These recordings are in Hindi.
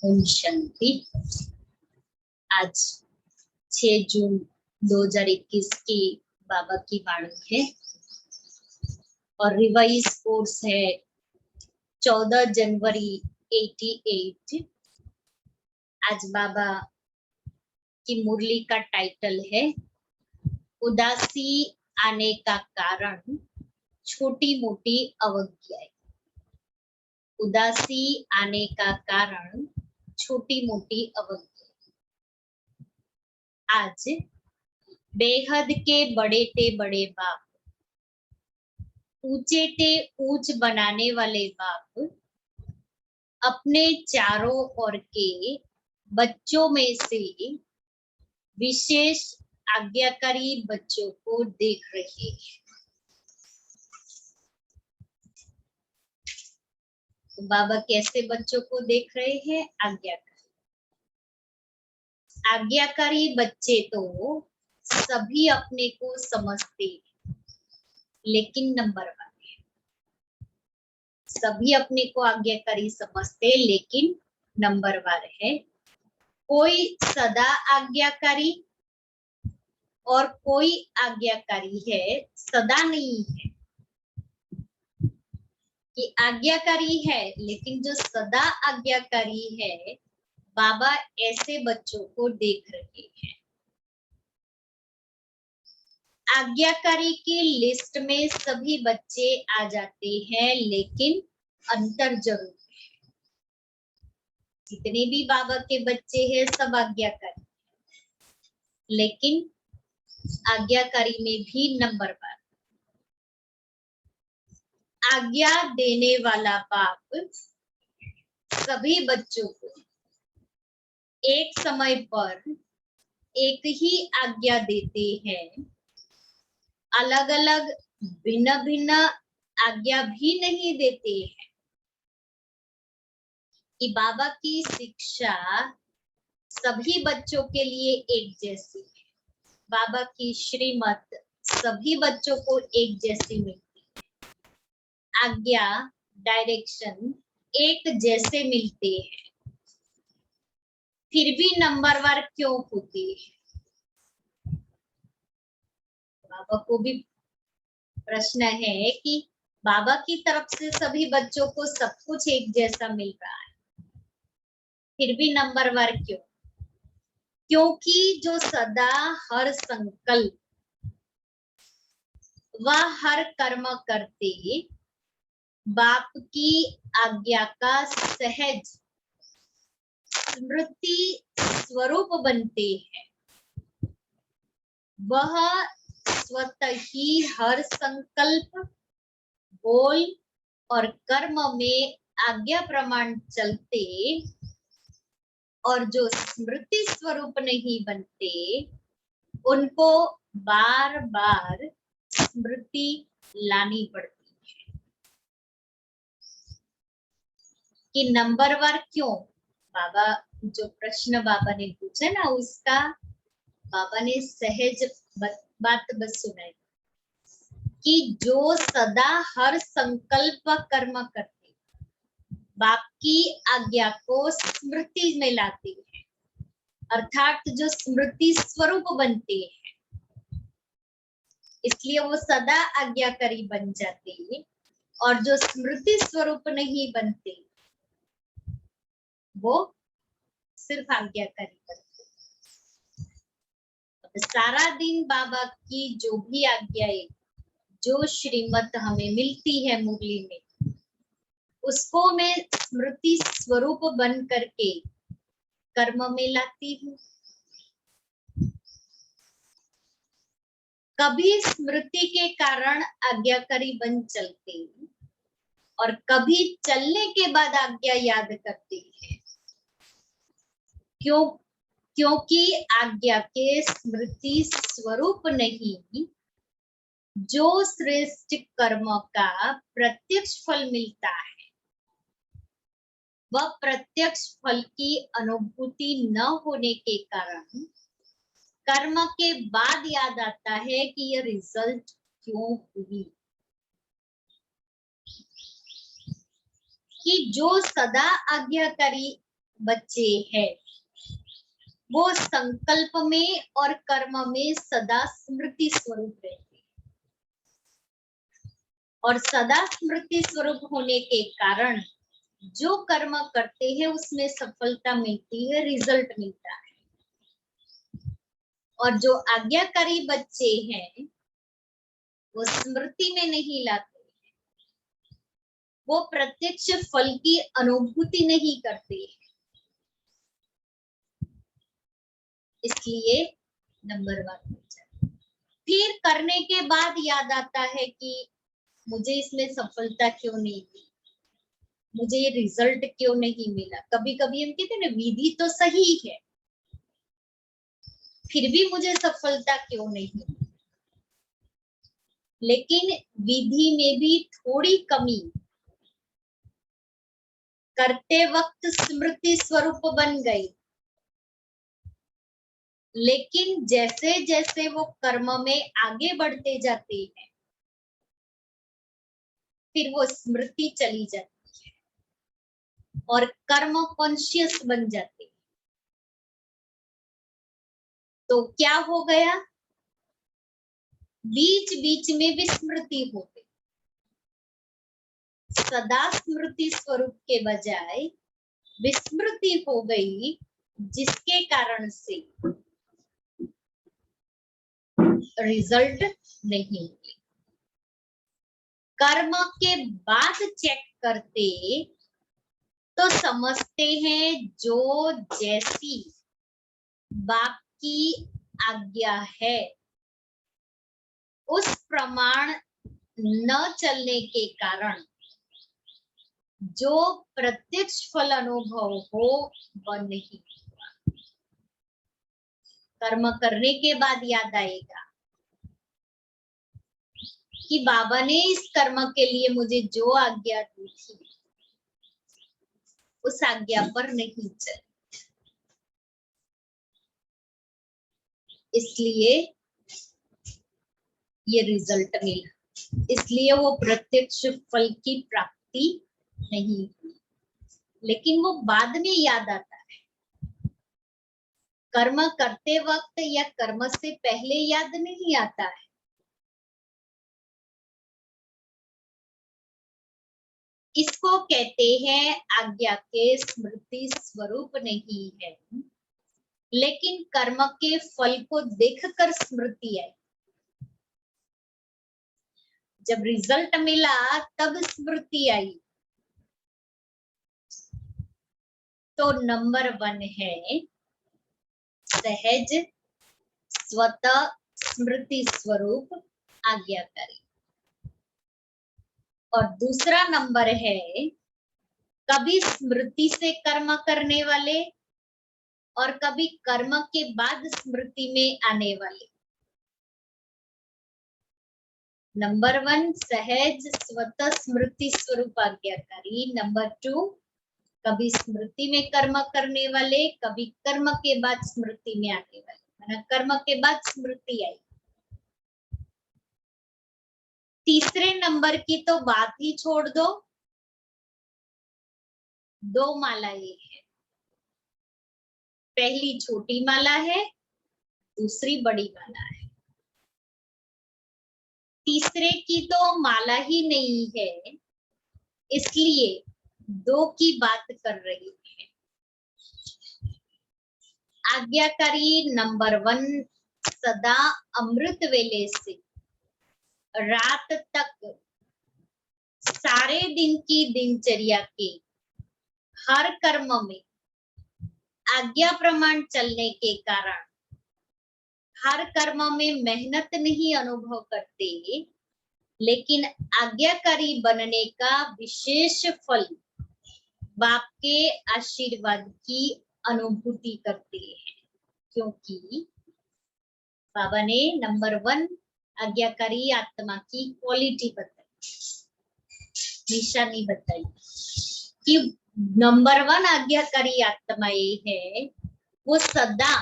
ओम शांति। आज 6 जून 2021 की बाबा की वाणी है और रिवाइज कोर्स है 14 जनवरी 88। आज बाबा की मुरली का टाइटल है उदासी आने का कारण छोटी मोटी अवज्ञाएं। उदासी आने का कारण छोटी मोटी अवज्ञा। आज बेहद के बड़े ते बड़े बाप, ऊंचे ते ऊंच बनाने वाले बाप अपने चारों ओर के बच्चों में से विशेष आज्ञाकारी बच्चों को देख रहे हैं। तो बाबा कैसे बच्चों को देख रहे हैं? आज्ञाकारी। आज्ञाकारी बच्चे तो सभी अपने को समझते हैं, लेकिन नंबर वाले। सभी अपने को आज्ञाकारी समझते, लेकिन नंबर वाले है। कोई सदा आज्ञाकारी और कोई आज्ञाकारी है सदा नहीं है। कि आज्ञाकारी है, लेकिन जो सदा आज्ञाकारी है, बाबा ऐसे बच्चों को देख रहे हैं। आज्ञाकारी की लिस्ट में सभी बच्चे आ जाते हैं, लेकिन अंतर जरूर है। जितने भी बाबा के बच्चे हैं सब आज्ञाकारी, लेकिन आज्ञाकारी में भी नंबर पर आज्ञा देने वाला बाप सभी बच्चों को एक समय पर एक ही आज्ञा देते हैं। अलग अलग भिन्न भिन्न आज्ञा भी नहीं देते हैं। कि बाबा की शिक्षा सभी बच्चों के लिए एक जैसी है। बाबा की श्रीमत सभी बच्चों को एक जैसी मिलती है। आज्ञा, डायरेक्शन एक जैसे मिलते हैं, फिर भी नंबरवार क्यों होती है? बाबा को भी प्रश्न है कि बाबा की तरफ से सभी बच्चों को सब कुछ एक जैसा मिल रहा है, फिर भी नंबरवार क्यों? क्योंकि जो सदा हर संकल्प व हर कर्म करते बाप की आज्ञा का सहज स्मृति स्वरूप बनते हैं, वह स्वतः ही हर संकल्प, बोल और कर्म में आज्ञा प्रमाण चलते, और जो स्मृति स्वरूप नहीं बनते उनको बार बार स्मृति लानी पड़ती है। कि नंबरवार क्यों? बाबा जो प्रश्न बाबा ने पूछा ना, उसका बाबा ने सहज बात बस सुनाई कि जो सदा हर संकल्प कर्म करते बाप की आज्ञा को स्मृति में लाते हैं, अर्थात जो स्मृति स्वरूप बनते हैं, इसलिए वो सदा आज्ञाकारी बन जाते हैं। और जो स्मृति स्वरूप नहीं बनते वो सिर्फ आज्ञाकारी बनते। सारा दिन बाबा की जो भी आज्ञाएं, जो श्रीमत हमें मिलती है मुरली में, उसको मैं स्मृति स्वरूप बन करके कर्म में लाती हूँ। कभी स्मृति के कारण आज्ञाकारी बन चलते और कभी चलने के बाद आज्ञा याद करते हैं। क्योंकि आज्ञा के स्मृति स्वरूप नहीं, जो श्रेष्ठ कर्म का प्रत्यक्ष फल मिलता है, वह प्रत्यक्ष फल की अनुभूति न होने के कारण कर्म के बाद याद आता है कि यह रिजल्ट क्यों हुई। कि जो सदा आज्ञाकारी बच्चे हैं वो संकल्प में और कर्म में सदा स्मृति स्वरूप रहते हैं, और सदा स्मृति स्वरूप होने के कारण जो कर्म करते हैं उसमें सफलता मिलती है, रिजल्ट मिलता है। और जो आज्ञाकारी बच्चे हैं वो स्मृति में नहीं लाते, वो प्रत्यक्ष फल की अनुभूति नहीं करते, इसलिए नंबर 1। फिर करने के बाद याद आता है कि मुझे इसमें सफलता क्यों नहीं मिली, मुझे ये रिजल्ट क्यों नहीं मिला। कभी कभी हम कहते हैं ना विधि तो सही है फिर भी मुझे सफलता क्यों नहीं मिली। लेकिन विधि में भी थोड़ी कमी, करते वक्त स्मृति स्वरूप बन गई, लेकिन जैसे जैसे वो कर्म में आगे बढ़ते जाते हैं फिर वो स्मृति चली जाती है और कर्म कॉन्शियस बन जाते हैं। तो क्या हो गया, बीच बीच में विस्मृति हो गई, सदा स्मृति स्वरूप के बजाय विस्मृति हो गई, जिसके कारण से रिजल्ट नहीं मिले। कर्म के बाद चेक करते तो समझते हैं जो जैसी बाप की आज्ञा है उस प्रमाण न चलने के कारण जो प्रत्यक्ष फल अनुभव हो वह नहीं हुआ। कर्म करने के बाद याद आएगा कि बाबा ने इस कर्म के लिए मुझे जो आज्ञा दी थी उस आज्ञा पर नहीं चले, इसलिए ये रिजल्ट मिला, इसलिए वो प्रत्यक्ष फल की प्राप्ति नहीं हुई। लेकिन वो बाद में याद आता है, कर्म करते वक्त या कर्म से पहले याद नहीं आता है। इसको कहते हैं आज्ञा के स्मृति स्वरूप नहीं है, लेकिन कर्म के फल को देखकर स्मृति आई। जब रिजल्ट मिला तब स्मृति आई। तो नंबर 1 है सहज स्वतः स्मृति स्वरूप आज्ञाकारी, और दूसरा नंबर है कभी स्मृति से कर्म करने वाले और कभी कर्म के बाद स्मृति में आने वाले। नंबर 1 सहज स्वतः स्मृति स्वरूप आज्ञाकारी, नंबर 2 कभी स्मृति में कर्म करने वाले, कभी कर्म के बाद स्मृति में आने वाले, माना कर्म के बाद स्मृति आई। तीसरे नंबर की तो बात ही छोड़ दो, 2 मालाएं हैं, पहली छोटी माला है, दूसरी बड़ी माला है। तीसरे की तो माला ही नहीं है, इसलिए 2 की बात कर रही है। आज्ञाकारी नंबर 1 सदा अमृत वेले से रात तक सारे दिन की दिनचर्या के हर कर्म में आज्ञा प्रमाण चलने के कारण हर कर्म में मेहनत नहीं अनुभव करते, लेकिन आज्ञाकारी बनने का विशेष फल बाप के आशीर्वाद की अनुभूति करते हैं। क्योंकि बाबा ने नंबर 1 आज्ञाकारी आत्मा की क्वालिटी बताई, निशानी बताई कि नंबर 1 आज्ञाकारी आत्मा ये है वो सदा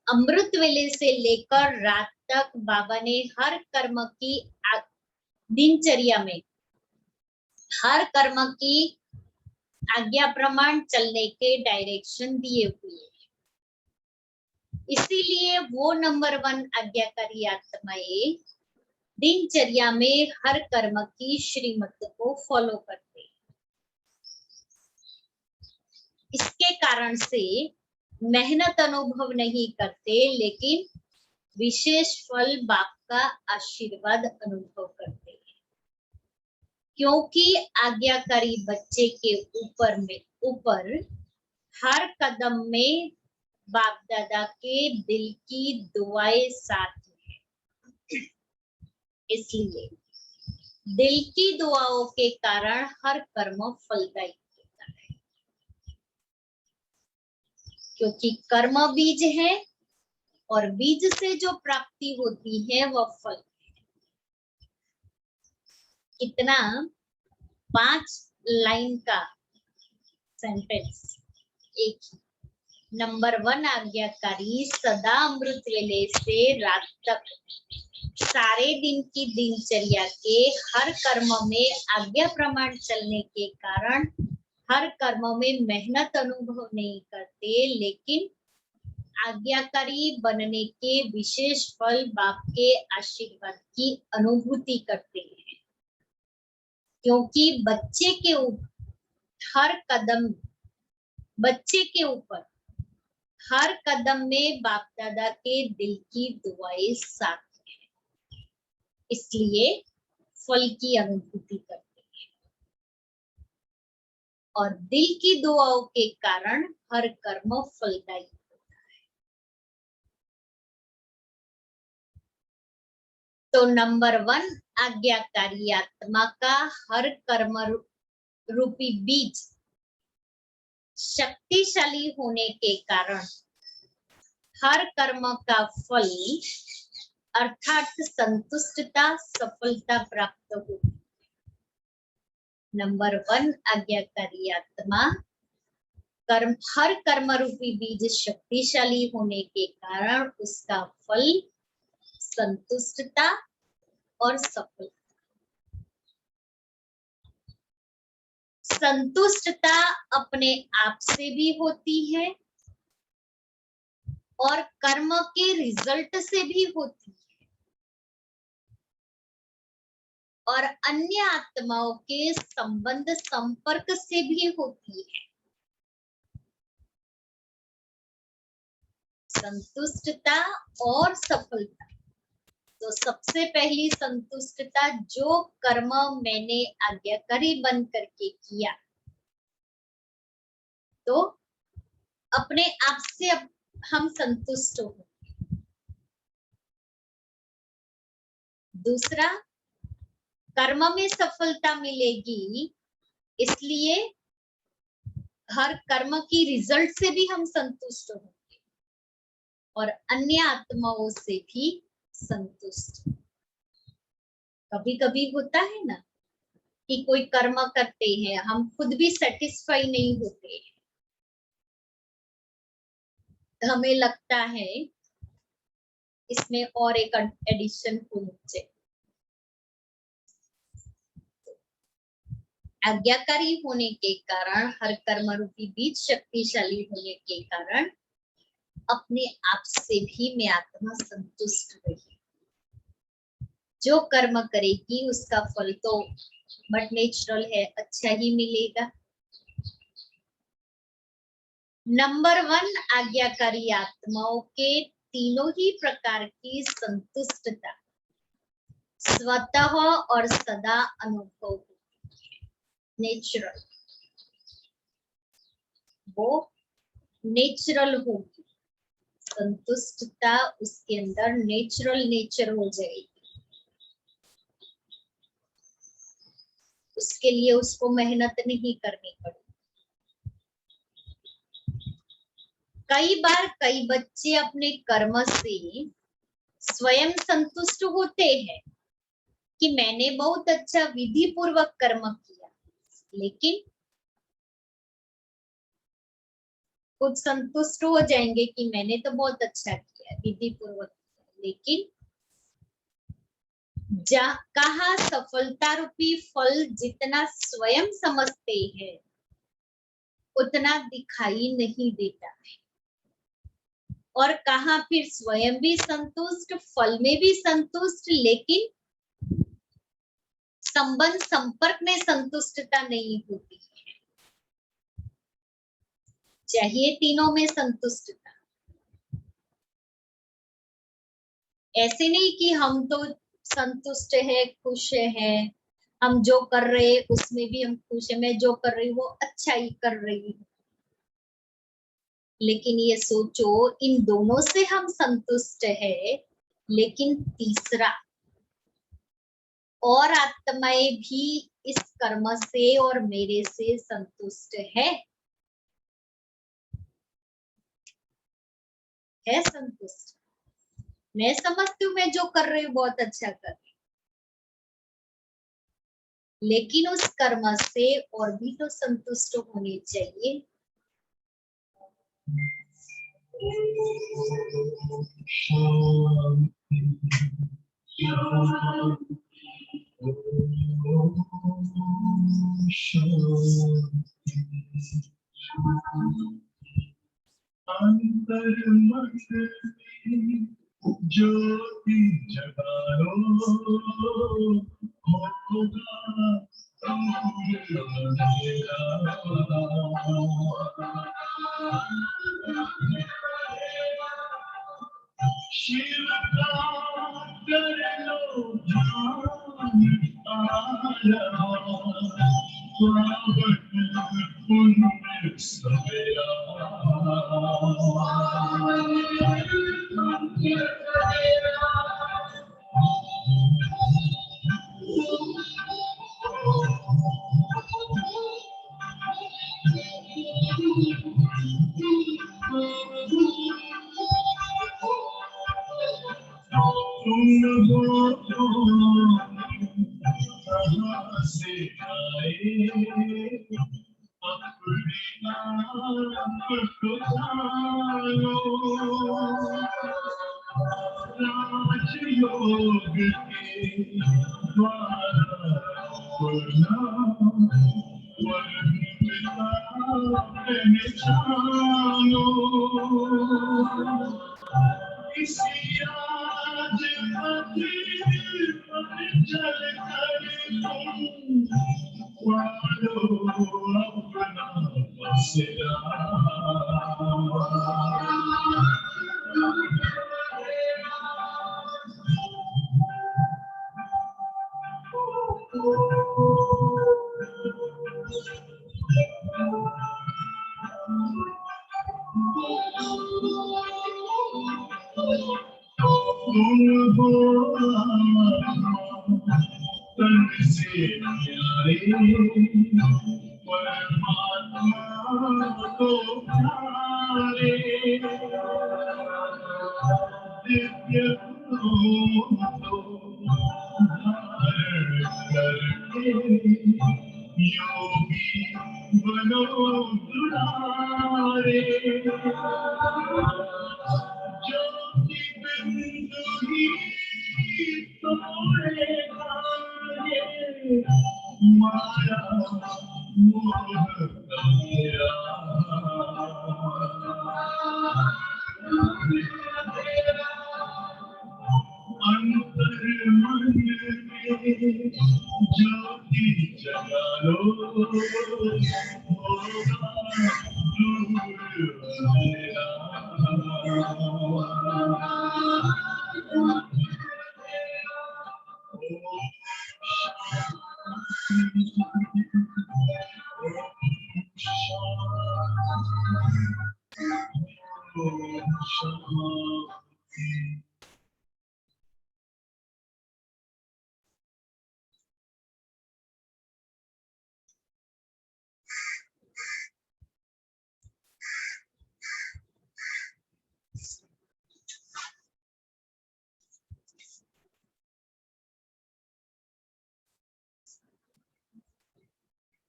अमृत वेले से लेकर रात तक बाबा ने हर कर्म की दिनचर्या में हर कर्म की आज्ञा प्रमाण चलने के डायरेक्शन दिए हुए हैं, इसीलिए वो नंबर 1 आज्ञाकारी आत्माएं दिनचर्या में हर कर्म की श्रीमत को फॉलो करते हैं। इसके कारण से मेहनत अनुभव नहीं करते, लेकिन विशेष फल बाप का आशीर्वाद अनुभव करते हैं, क्योंकि आज्ञाकारी बच्चे के ऊपर हर कदम में बाप दादा के दिल की दुआएं साथ हैं। इसलिए दिल की दुआओं के कारण हर कर्म फलदायी होता है, क्योंकि कर्म बीज है और बीज से जो प्राप्ति होती है वह फल है। कितना 5 लाइन का सेंटेंस एक ही। नंबर 1 आज्ञाकारी सदा अमृत वेले से रात तक सारे दिन की दिनचर्या के हर कर्म में आज्ञा प्रमाण चलने के कारण हर कर्म में मेहनत अनुभव नहीं करते, लेकिन आज्ञाकारी बनने के विशेष फल बाप के आशीर्वाद की अनुभूति करते हैं, क्योंकि बच्चे के ऊपर हर कदम में बाप दादा के दिल की दुआएं साथ हैं, इसलिए फल की अनुभूति करते हैं और दिल की दुआओं के कारण हर कर्म फलदायी होता है। तो नंबर 1 आज्ञाकारी आत्मा का हर कर्म रूपी बीज शक्तिशाली होने के कारण हर कर्म का फल अर्थात संतुष्टता सफलता प्राप्त होती है। नंबर 1 आज्ञाकारी आत्मा हर कर्म रूपी बीज शक्तिशाली होने के कारण उसका फल संतुष्टता और सफलता। संतुष्टता अपने आप से भी होती है और कर्म के रिजल्ट से भी होती है और अन्य आत्माओं के संबंध संपर्क से भी होती है। संतुष्टता और सफलता। तो सबसे पहली संतुष्टता, जो कर्म मैंने आज्ञाकारी बन करके किया, तो अपने आप से हम संतुष्ट हो। दूसरा, कर्म में सफलता मिलेगी, इसलिए हर कर्म की रिजल्ट से भी हम संतुष्ट होंगे और अन्य आत्माओं से भी संतुष्ट। कभी कभी होता है ना कि कोई कर्म करते हैं, हम खुद भी सेटिस्फाई नहीं होते, तो हमें लगता है इसमें और एक एडिशन होनी चाहिए। आज्ञाकारी होने के कारण हर कर्म रूपी बीज शक्तिशाली होने के कारण अपने आप से भी मैं आत्मा संतुष्ट रही। जो कर्म करेगी उसका फल तो बट नेचुरल है, अच्छा ही मिलेगा। नंबर 1 आज्ञाकारी आत्माओं के तीनों ही प्रकार की संतुष्टता स्वतः और सदा अनुभव होती है, नेचुरल। वो नेचुरल होगी, संतुष्टता उसके अंदर नेचुरल नेचर हो जाएगी। उसके लिए उसको मेहनत नहीं करनी पड़ेगी। कई बार कई बच्चे अपने कर्म से स्वयं संतुष्ट होते हैं कि मैंने बहुत अच्छा विधि पूर्वक कर्म किया, लेकिन खुद संतुष्ट हो जाएंगे कि मैंने तो बहुत अच्छा किया, विधि पूर्वक किया, लेकिन कहा सफलता रूपी फल जितना स्वयं समझते हैं उतना दिखाई नहीं देता है। और कहा फिर स्वयं भी संतुष्ट, फल में भी संतुष्ट, लेकिन संबंध संपर्क में संतुष्टता नहीं होती है। चाहिए तीनों में संतुष्टता। ऐसे नहीं कि हम तो संतुष्ट है, खुश है, हम जो कर रहे हैं उसमें भी हम खुश है, मैं जो कर रही हूँ वो अच्छा ही कर रही हूँ। लेकिन ये सोचो, इन दोनों से हम संतुष्ट है, लेकिन तीसरा और आत्माएं भी इस कर्म से और मेरे से संतुष्ट है संतुष्ट। मैं समझती हूँ मैं जो कर रही हूँ बहुत अच्छा कर रही हूँ, लेकिन उस कर्म से और भी तो संतुष्ट होने चाहिए। ज्योति जगालो शिव का कर लो ध्यान आया, पावन पुण्य सवेरा। तुम हो तो कहाँ से आए, अपने आप को जानो। राजयोग के द्वारा खुलना, वरना पहचानो। इसी आज पृथ्वी पर चल कर तुम पालो अपना बसेरा। तन से प्यारे परमात्मा को प्यारे, दिव्य रूप तो धारण करके योगी बनो दुलारे। ज्योति बिंदु ही तोड़े गाने, माया मोह तेरा। अंतर मन में ज्योति जगा लो, होगा दूर अंधेरा।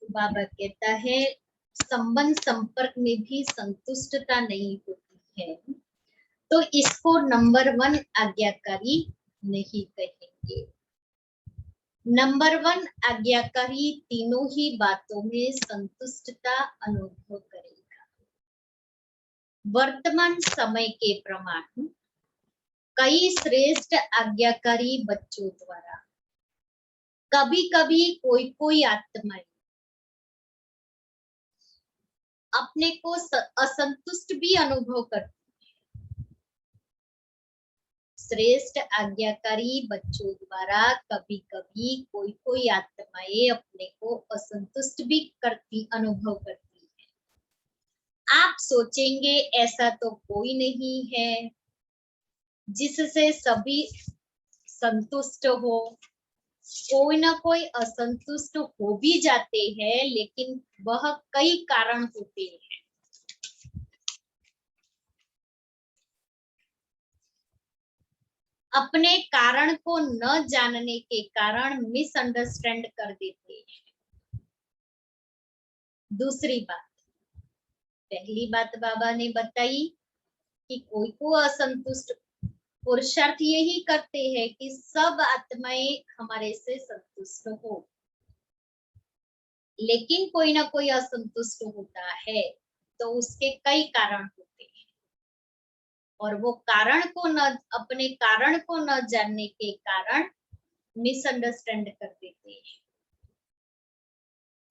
बाबा कहता है संबंध संपर्क में भी संतुष्टता नहीं होती है, तो इसको नंबर 1 आज्ञाकारी नहीं कहेंगे। नंबर 1, आज्ञाकारी तीनों ही बातों में संतुष्टता अनुभव करेगा। वर्तमान समय के प्रमाण कई श्रेष्ठ आज्ञाकारी बच्चों द्वारा कभी कभी कोई आत्माएं अपने को असंतुष्ट भी अनुभव करती। श्रेष्ठ आज्ञाकारी बच्चों द्वारा कभी कभी कोई आत्माएं अपने को असंतुष्ट भी अनुभव करती है। आप सोचेंगे ऐसा तो कोई नहीं है जिससे सभी संतुष्ट हो। कोई ना कोई असंतुष्ट हो भी जाते हैं, लेकिन वह कई कारण होते हैं। अपने कारण को न जानने के कारण मिसअंडरस्टैंड कर देते हैं। दूसरी बात, पहली बात बाबा ने बताई कि कोई को असंतुष्ट, पुरुषार्थ यही करते हैं कि सब आत्माएं हमारे से संतुष्ट हो, लेकिन कोई ना कोई असंतुष्ट होता है तो उसके कई कारण होते हैं, और वो अपने कारण को न जानने के कारण मिसअंडरस्टैंड कर देते हैं।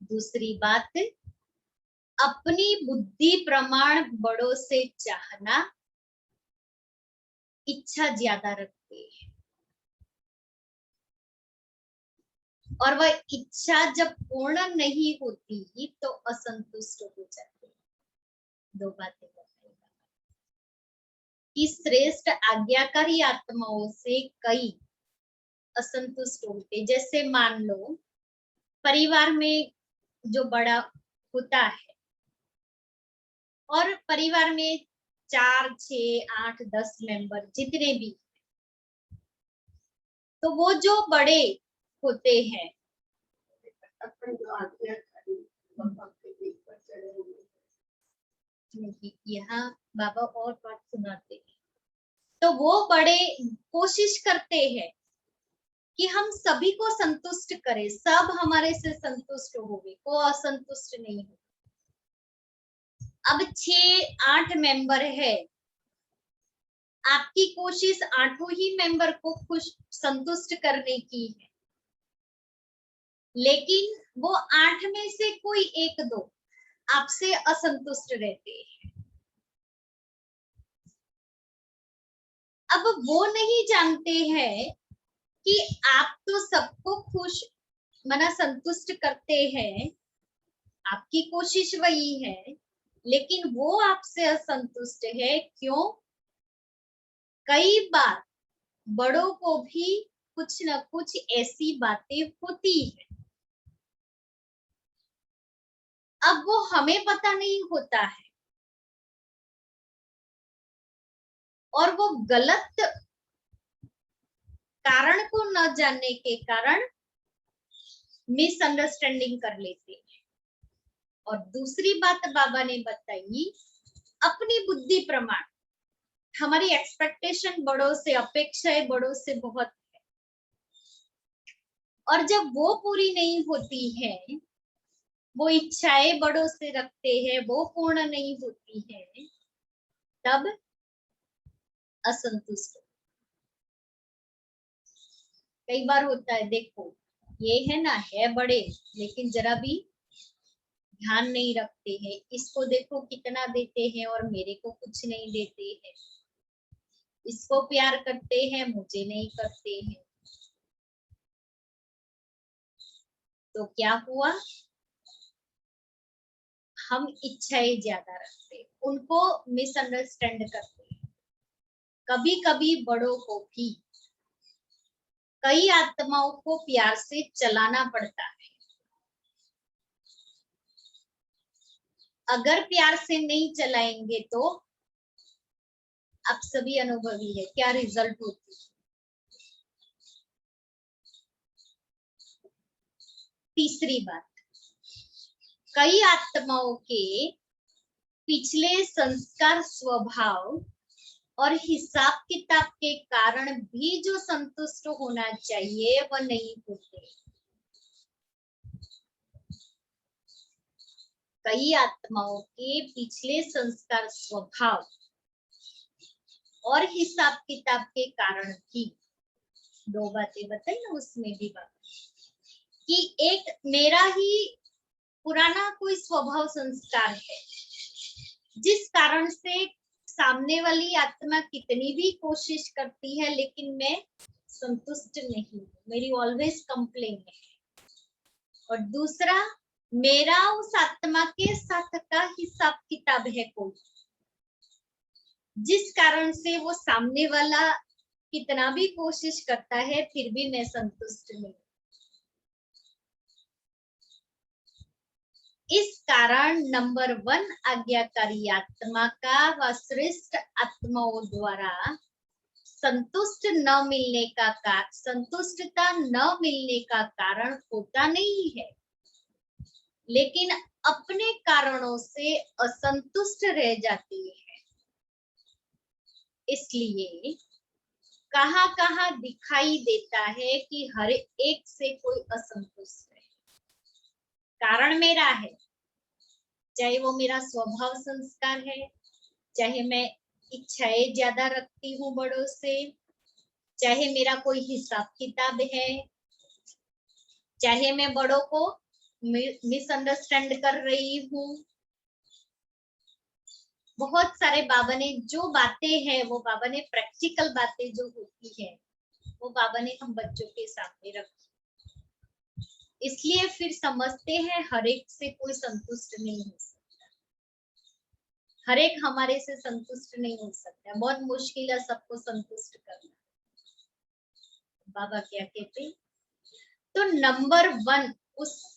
दूसरी बात, अपनी बुद्धि प्रमाण बड़ों से चाहना, इच्छा ज्यादा रखते हैं, और वह इच्छा जब पूर्ण नहीं होती तो असंतुष्ट हो जाते हैं। दो बातें बताइएगा कि श्रेष्ठ आज्ञाकारी आत्माओं से कई असंतुष्ट होते। जैसे मान लो परिवार में जो बड़ा होता है, और परिवार में 4, 6, 8, 10 मेंबर जितने भी, तो वो जो बड़े होते हैं, यहाँ बाबा और बात सुनाते हैं, तो वो बड़े कोशिश करते हैं कि हम सभी को संतुष्ट करें, सब हमारे से संतुष्ट होंगे, को असंतुष्ट नहीं हो। अब 6-8 मेंबर है, आपकी कोशिश 8 ही मेंबर को खुश संतुष्ट करने की है, लेकिन वो 8 में से कोई 1-2 आपसे असंतुष्ट रहते हैं। अब वो नहीं जानते हैं कि आप तो सबको खुश मना संतुष्ट करते हैं, आपकी कोशिश वही है, लेकिन वो आपसे असंतुष्ट है। क्यों? कई बार बड़ों को भी कुछ न कुछ ऐसी बातें होती है, अब वो हमें पता नहीं होता है, और वो गलत कारण को न जानने के कारण मिसअंडरस्टैंडिंग कर लेते हैं। और दूसरी बात बाबा ने बताई, अपनी बुद्धि प्रमाण, हमारी एक्सपेक्टेशन बड़ों से, अपेक्षाएं बड़ों से बहुत है, और जब वो पूरी नहीं होती है, वो इच्छाएं बड़ों से रखते हैं, वो पूर्ण नहीं होती है, तब असंतुष्ट। कई बार होता है, देखो ये है ना, है बड़े, लेकिन जरा भी ध्यान नहीं रखते हैं, इसको देखो कितना देते हैं और मेरे को कुछ नहीं देते हैं, इसको प्यार करते हैं मुझे नहीं करते हैं। तो क्या हुआ, हम इच्छाएं ज्यादा रखते, उनको मिसअंडरस्टैंड करते हैं। कभी कभी बड़ों को भी कई आत्माओं को प्यार से चलाना पड़ता है, अगर प्यार से नहीं चलाएंगे तो आप सभी अनुभवी है क्या रिजल्ट होती है। तीसरी बात, कई आत्माओं के पिछले संस्कार, स्वभाव और हिसाब किताब के कारण भी जो संतुष्ट होना चाहिए वह नहीं होते। कई आत्माओं के पिछले संस्कार, स्वभाव और हिसाब किताब के कारण भी 2 बातें बताई ना, उसमें भी बात कि एक मेरा ही पुराना कोई स्वभाव संस्कार है, जिस कारण से सामने वाली आत्मा कितनी भी कोशिश करती है लेकिन मैं संतुष्ट नहीं हूँ, मेरी ऑलवेज कंप्लेन है। और दूसरा, मेरा उस आत्मा के साथ का हिसाब किताब है कोई, जिस कारण से वो सामने वाला कितना भी कोशिश करता है फिर भी मैं संतुष्ट नहीं। इस कारण नंबर 1 आज्ञाकारी आत्मा का व श्रेष्ठ आत्माओं द्वारा संतुष्टता न मिलने का कारण होता नहीं है, लेकिन अपने कारणों से असंतुष्ट रह जाती है। इसलिए कहाँ कहाँ दिखाई देता है कि हर एक से कोई असंतुष्ट है, कारण मेरा है, चाहे वो मेरा स्वभाव संस्कार है, चाहे मैं इच्छाएं ज्यादा रखती हूँ बड़ों से, चाहे मेरा कोई हिसाब किताब है, चाहे मैं बड़ों को मिसअंडरस्टैंड कर रही हूँ। बहुत सारे बाबा ने जो बातें हैं, वो बाबा ने प्रैक्टिकल बातें जो होती है वो बाबा ने हम बच्चों के सामने रखी। इसलिए फिर समझते हैं हर एक से कोई संतुष्ट नहीं हो सकता, हर एक हमारे से संतुष्ट नहीं हो सकता, बहुत मुश्किल है सबको संतुष्ट करना। बाबा क्या कहते हैं? तो नंबर 1, उस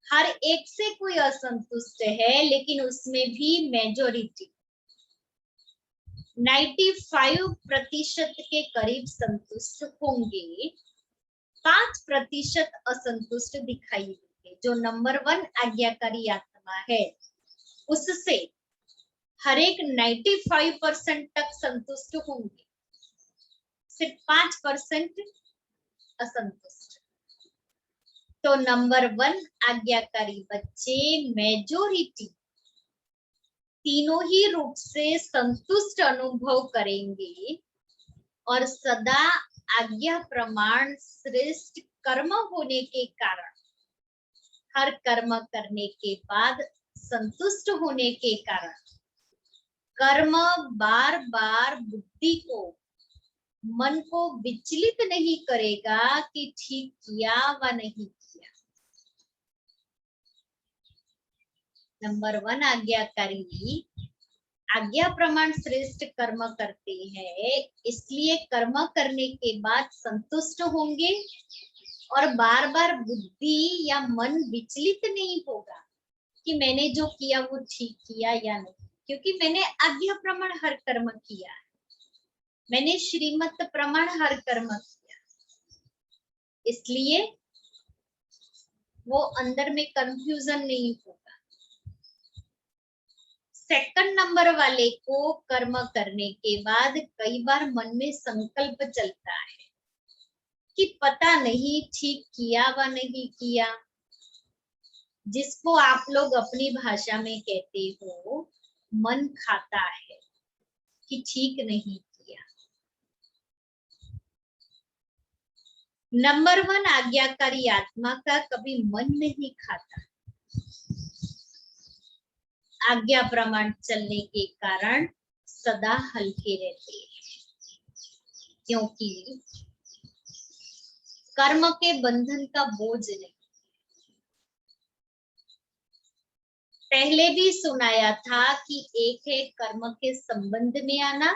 हर एक से कोई असंतुष्ट है, लेकिन उसमें भी मेजॉरिटी 95% के करीब संतुष्ट होंगे, 5% असंतुष्ट दिखाई देंगे। जो नंबर 1 आज्ञाकारी आत्मा है उससे हर एक 95% तक संतुष्ट होंगे, सिर्फ 5% असंतुष्ट। तो नंबर 1 आज्ञाकारी बच्चे मेजॉरिटी तीनों ही रूप से संतुष्ट अनुभव करेंगे और सदा आज्ञा प्रमाण श्रेष्ठ कर्म होने के कारण, हर कर्म करने के बाद संतुष्ट होने के कारण कर्म बार बार बुद्धि को, मन को विचलित नहीं करेगा कि ठीक किया व नहीं किया। नंबर 1 आज्ञाकारी आज्ञा प्रमाण श्रेष्ठ कर्म करते हैं, इसलिए कर्म करने के बाद संतुष्ट होंगे और बार बार बुद्धि या मन विचलित नहीं होगा कि मैंने जो किया वो ठीक किया या नहीं, क्योंकि मैंने आज्ञा प्रमाण हर कर्म किया है, मैंने श्रीमत प्रमाण हर कर्म किया, इसलिए वो अंदर में कंफ्यूजन नहीं होगा। सेकंड नंबर वाले को कर्म करने के बाद कई बार मन में संकल्प चलता है कि पता नहीं ठीक किया व नहीं किया, जिसको आप लोग अपनी भाषा में कहते हो मन खाता है कि ठीक नहीं किया। नंबर 1 आज्ञाकारी आत्मा का कभी मन नहीं खाता, आज्ञा प्रमाण चलने के कारण सदा हल्के रहते हैं, क्योंकि कर्म के बंधन का बोझ नहीं। पहले भी सुनाया था कि एक है कर्म के संबंध में आना,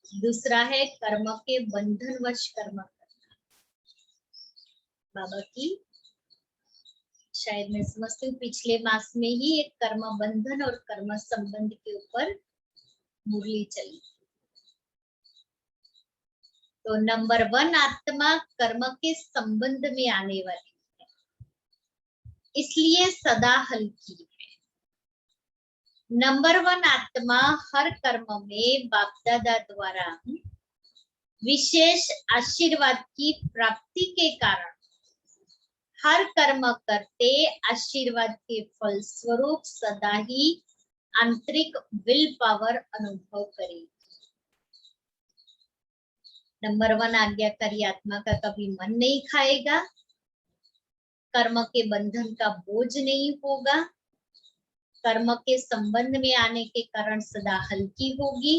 दूसरा है कर्म के बंधनवश कर्म करना। बाबा की शायद मैं समझती हूँ पिछले मास में ही एक कर्म बंधन और कर्म संबंध के ऊपर मुरली चली। तो नंबर 1 आत्मा कर्म के संबंध में आने वाली है, इसलिए सदा हल्की है। नंबर 1 आत्मा हर कर्म में बाप दादा द्वारा विशेष आशीर्वाद की प्राप्ति के कारण हर कर्म करते आशीर्वाद के फल स्वरूप सदा ही आंतरिक विल पावर अनुभव करे। नंबर 1, आज्ञाकारी आत्मा का कभी मन नहीं खाएगा, कर्म के बंधन का बोझ नहीं होगा, कर्म के संबंध में आने के कारण सदा हल्की होगी,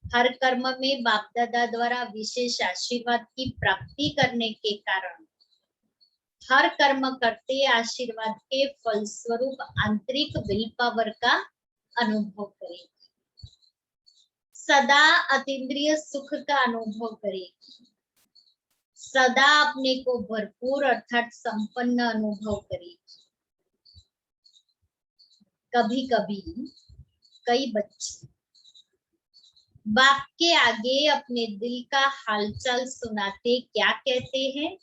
हर कर्म में बाप दादा द्वारा विशेष आशीर्वाद की प्राप्ति करने के कारण हर कर्म करते आशीर्वाद के फलस्वरूप आंतरिक विल पावर का अनुभव करेगी, सदा अतीन्द्रिय सुख का अनुभव करेगी, सदा अपने को भरपूर अर्थात संपन्न अनुभव करेगी। कभी कभी कई बच्चे बाप के आगे अपने दिल का हालचाल सुनाते क्या कहते हैं?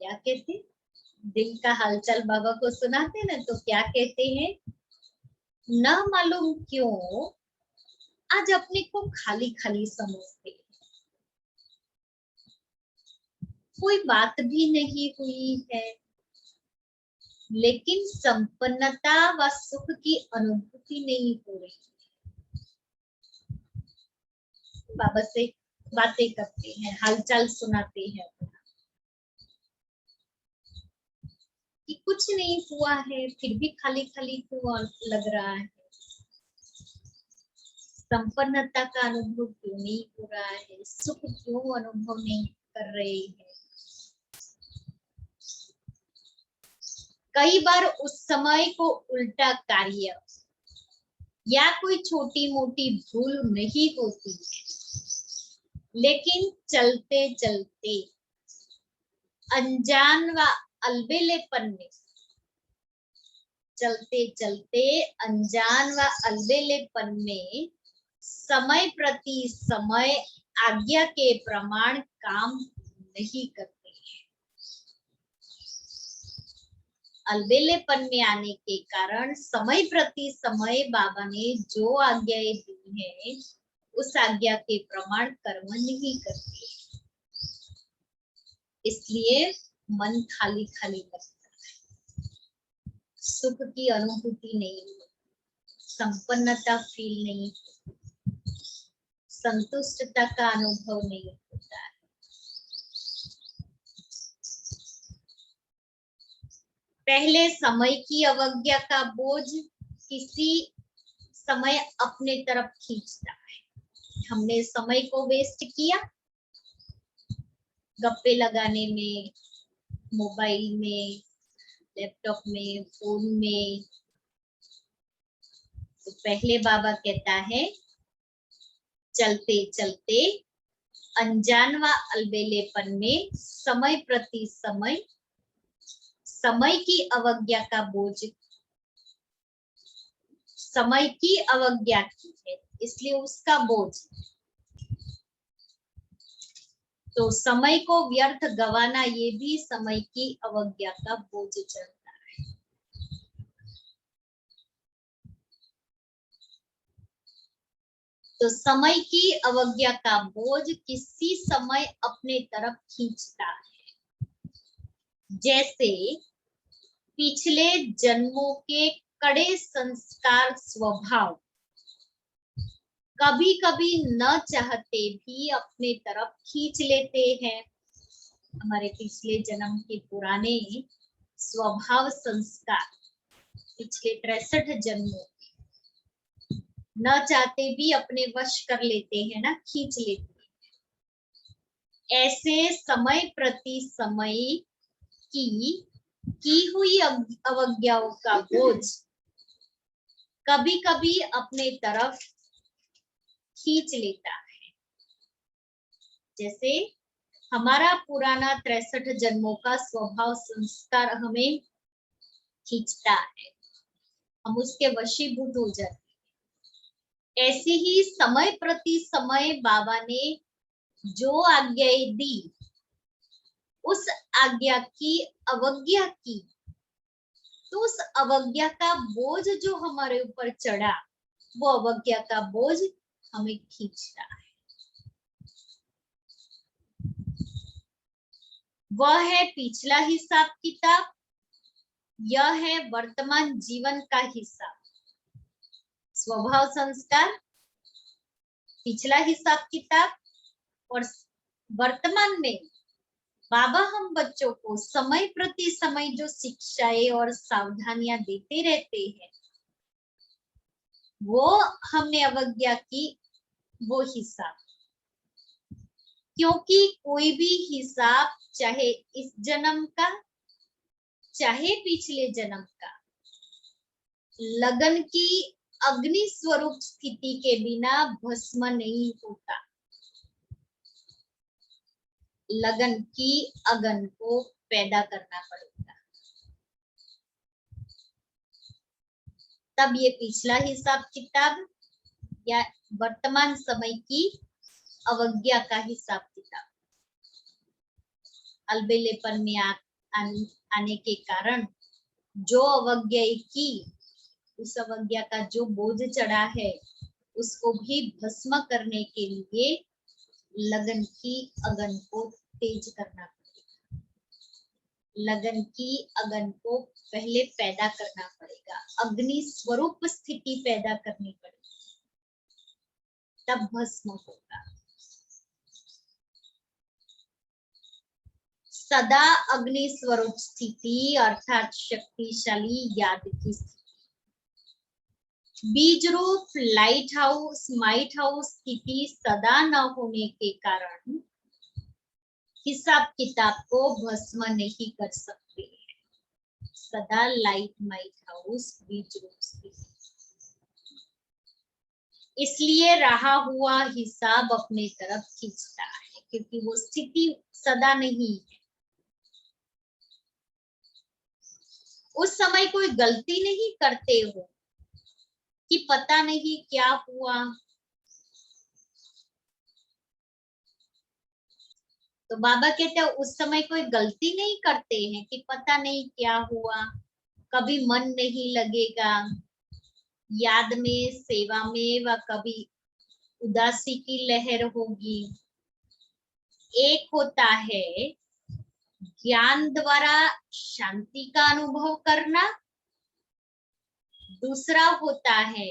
क्या कहते? दिल का हालचाल बाबा को सुनाते ना तो क्या कहते हैं? न मालूम क्यों आज अपने को खाली खाली समझते हैं, कोई बात भी नहीं हुई है, लेकिन संपन्नता व सुख की अनुभूति नहीं हो रही। बाबा से बातें करते हैं, हालचाल सुनाते हैं कि कुछ नहीं हुआ है, फिर भी खाली खाली क्यों लग रहा है, संपन्नता का अनुभव क्यों नहीं हो रहा है, सुख क्यों अनुभव नहीं कर रहे हैं। कई बार उस समय को उल्टा कार्य या कोई छोटी मोटी भूल नहीं होती है, लेकिन चलते चलते अनजान व अलबेलेपन में चलते चलते अनजान व अलबेलेपन में समय प्रति समय आज्ञा के प्रमाण काम नहीं करते। अलबेलेपन में आने के कारण समय प्रति समय बाबा ने जो आज्ञाएं दी है उस आज्ञा के प्रमाण कर्म नहीं करते, इसलिए मन खाली खाली लगता है, सुख की अनुभूति नहीं होती, संपन्नता फील नहीं होती, संतुष्टता का अनुभव नहीं होता है। पहले समय की अवज्ञा का बोझ किसी समय अपने तरफ खींचता है। हमने समय को वेस्ट किया गप्पे लगाने में, मोबाइल में, लैपटॉप में, फोन में, तो पहले बाबा कहता है चलते चलते अनजान व अलबेलेपन में समय प्रति समय समय की अवज्ञा का बोझ, समय की अवज्ञा की है इसलिए उसका बोझ, तो समय को व्यर्थ गवाना ये भी समय की अवज्ञा का बोझ चढ़ता है। तो समय की अवज्ञा का बोझ किसी समय अपने तरफ खींचता है, जैसे पिछले जन्मों के कड़े संस्कार स्वभाव कभी कभी न चाहते भी अपने तरफ खींच लेते हैं। हमारे पिछले जन्म के पुराने स्वभाव संस्कार पिछले 63 जन्मों न चाहते भी अपने वश कर लेते हैं ना, खींच लेते हैं। ऐसे समय प्रति समय की हुई अवज्ञाओं का बोझ कभी कभी अपने तरफ खींच लेता है, जैसे हमारा पुराना 63 जन्मों का स्वभाव संस्कार हमें खींचता है, हम उसके वशीभूत हो जाते हैं। ऐसे ही समय प्रति समय बाबा ने जो आज्ञाएं दी उस आज्ञा की अवज्ञा की, तो उस अवज्ञा का बोझ जो हमारे ऊपर चढ़ा वो अवज्ञा का बोझ हमें खींचता है। वह है पिछला हिसाब किताब, यह है वर्तमान जीवन का हिसाब। स्वभाव संस्कार, पिछला हिसाब किताब, और वर्तमान में बाबा हम बच्चों को समय प्रति समय जो शिक्षाएं और सावधानियां देते रहते हैं, वो हमने अवज्ञा की, वो हिसाब। क्योंकि कोई भी हिसाब, चाहे इस जन्म का चाहे पिछले जन्म का, लगन की अग्नि स्वरूप स्थिति के बिना भस्म नहीं होता। लगन की अगन को पैदा करना पड़ेगा, तब ये पिछला हिसाब किताब या वर्तमान समय की अवज्ञा का हिसाब किताब अलबेलेपन में आने के कारण जो अवज्ञा की, उस अवज्ञा का जो बोझ चढ़ा है, उसको भी भस्म करने के लिए लगन की अगन को तेज करना पड़ेगा। लगन की अगन को पहले पैदा करना पड़ेगा, अग्नि स्वरूप स्थिति पैदा करनी पड़ेगी, तब भस्म होगा। सदा अग्नि स्वरूप स्थिति अर्थात शक्तिशाली याद की स्थिति। बीज रूप लाइट हाउस माइट हाउस स्थिति सदा न होने के कारण हिसाब किताब को भस्म नहीं कर सकते हैं। सदा लाइट माइट हाउस बीज रूप स्थिति, इसलिए रहा हुआ हिसाब अपने तरफ खींचता है, क्योंकि वो स्थिति सदा नहीं है। उस समय कोई गलती नहीं करते हो कि पता नहीं क्या हुआ, तो बाबा कहते हैं उस समय कोई गलती नहीं करते हैं कि पता नहीं क्या हुआ, कभी मन नहीं लगेगा याद में, सेवा में, व कभी उदासी की लहर होगी। एक होता है ज्ञान द्वारा शांति का अनुभव करना, दूसरा होता है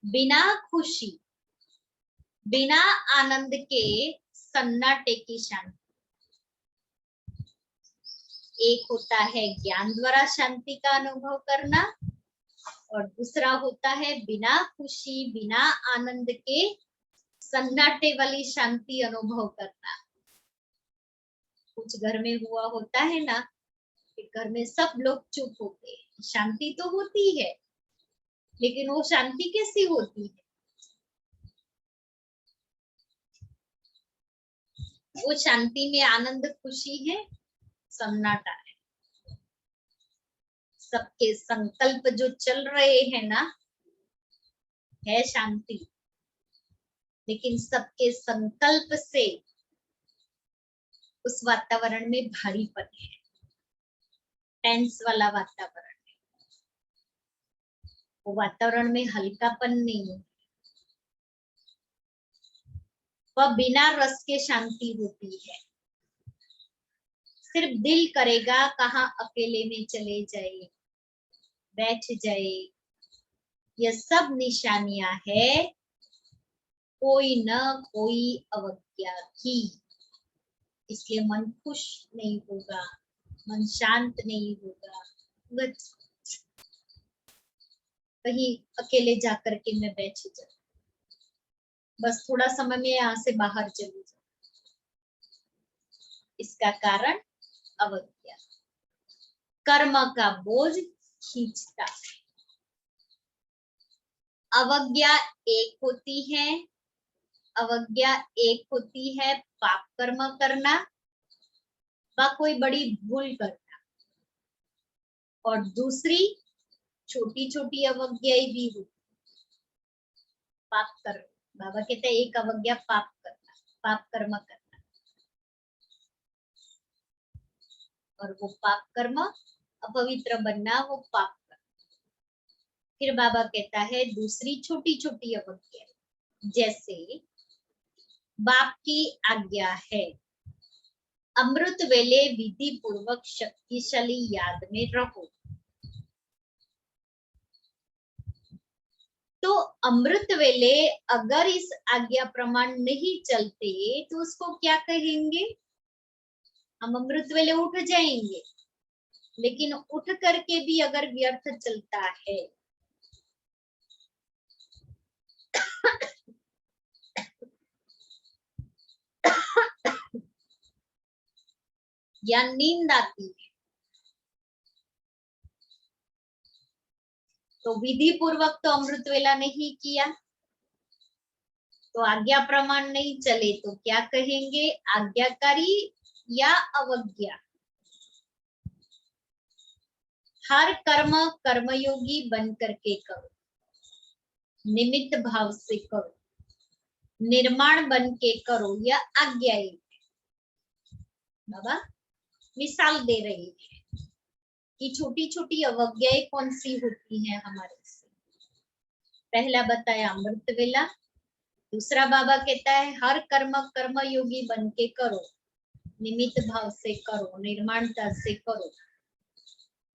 बिना खुशी बिना आनंद के सन्नाटे की शांति। एक होता है ज्ञान द्वारा शांति का अनुभव करना, और दूसरा होता है बिना खुशी बिना आनंद के सन्नाटे वाली शांति अनुभव करना। कुछ घर में हुआ होता है ना कि घर में सब लोग चुप होते हैं, शांति तो होती है, लेकिन वो शांति कैसी होती है? वो शांति में आनंद खुशी है, सन्नाटा है। सबके संकल्प जो चल रहे हैं ना, है शांति, लेकिन सबके संकल्प से उस वातावरण में भारीपन है, टेंस वाला वातावरण है। वो वातावरण में हल्कापन नहीं है, वह बिना रस के शांति होती है। सिर्फ दिल करेगा कहाँ अकेले में चले जाए, बैठ जाए। यह सब निशानियां है कोई न कोई अवज्ञा की। इसलिए मन खुश नहीं होगा, मन शांत नहीं होगा, बस कहीं अकेले जाकर के मैं बैठ जाऊं, बस थोड़ा समय में यहाँ से बाहर चली जाऊं। इसका कारण अवज्ञा, कर्म का बोझ खींचता है। अवज्ञा एक होती है, अवज्ञा एक होती है पाप कर्म करना व कोई बड़ी भूल करना, और दूसरी छोटी छोटी अवज्ञाएं भी होती। पाप कर्म, बाबा कहते हैं एक अवज्ञा पाप करना, पाप कर्म करना, और वो पाप कर्म अपवित्र बनना, वो पाप कर्म। फिर बाबा कहता है दूसरी छोटी छोटी अवज्ञा, जैसे बाप की आज्ञा है, अमृत वेले विधि पूर्वक शक्तिशाली याद में रहो। तो अमृत वेले अगर इस आज्ञा प्रमाण नहीं चलते तो उसको क्या कहेंगे? हम अमृत वेले उठ जाएंगे, लेकिन उठ करके भी अगर व्यर्थ चलता है या नींद आती है तो विधि पूर्वक तो अमृत वेला नहीं किया, तो आज्ञा प्रमाण नहीं चले तो क्या कहेंगे? आज्ञाकारी या अवज्ञा। हर कर्म कर्मयोगी बन करके करो, निमित्त भाव से करो, निर्माण बन के करो या आज्ञा। बाबा मिसाल दे रही है कि छोटी छोटी अवज्ञाएं कौन सी होती हैं हमारे से। पहला बताया अमृत वेला, दूसरा बाबा कहता है हर कर्म कर्मयोगी बन के करो, निमित्त भाव से करो, निर्माणता से करो।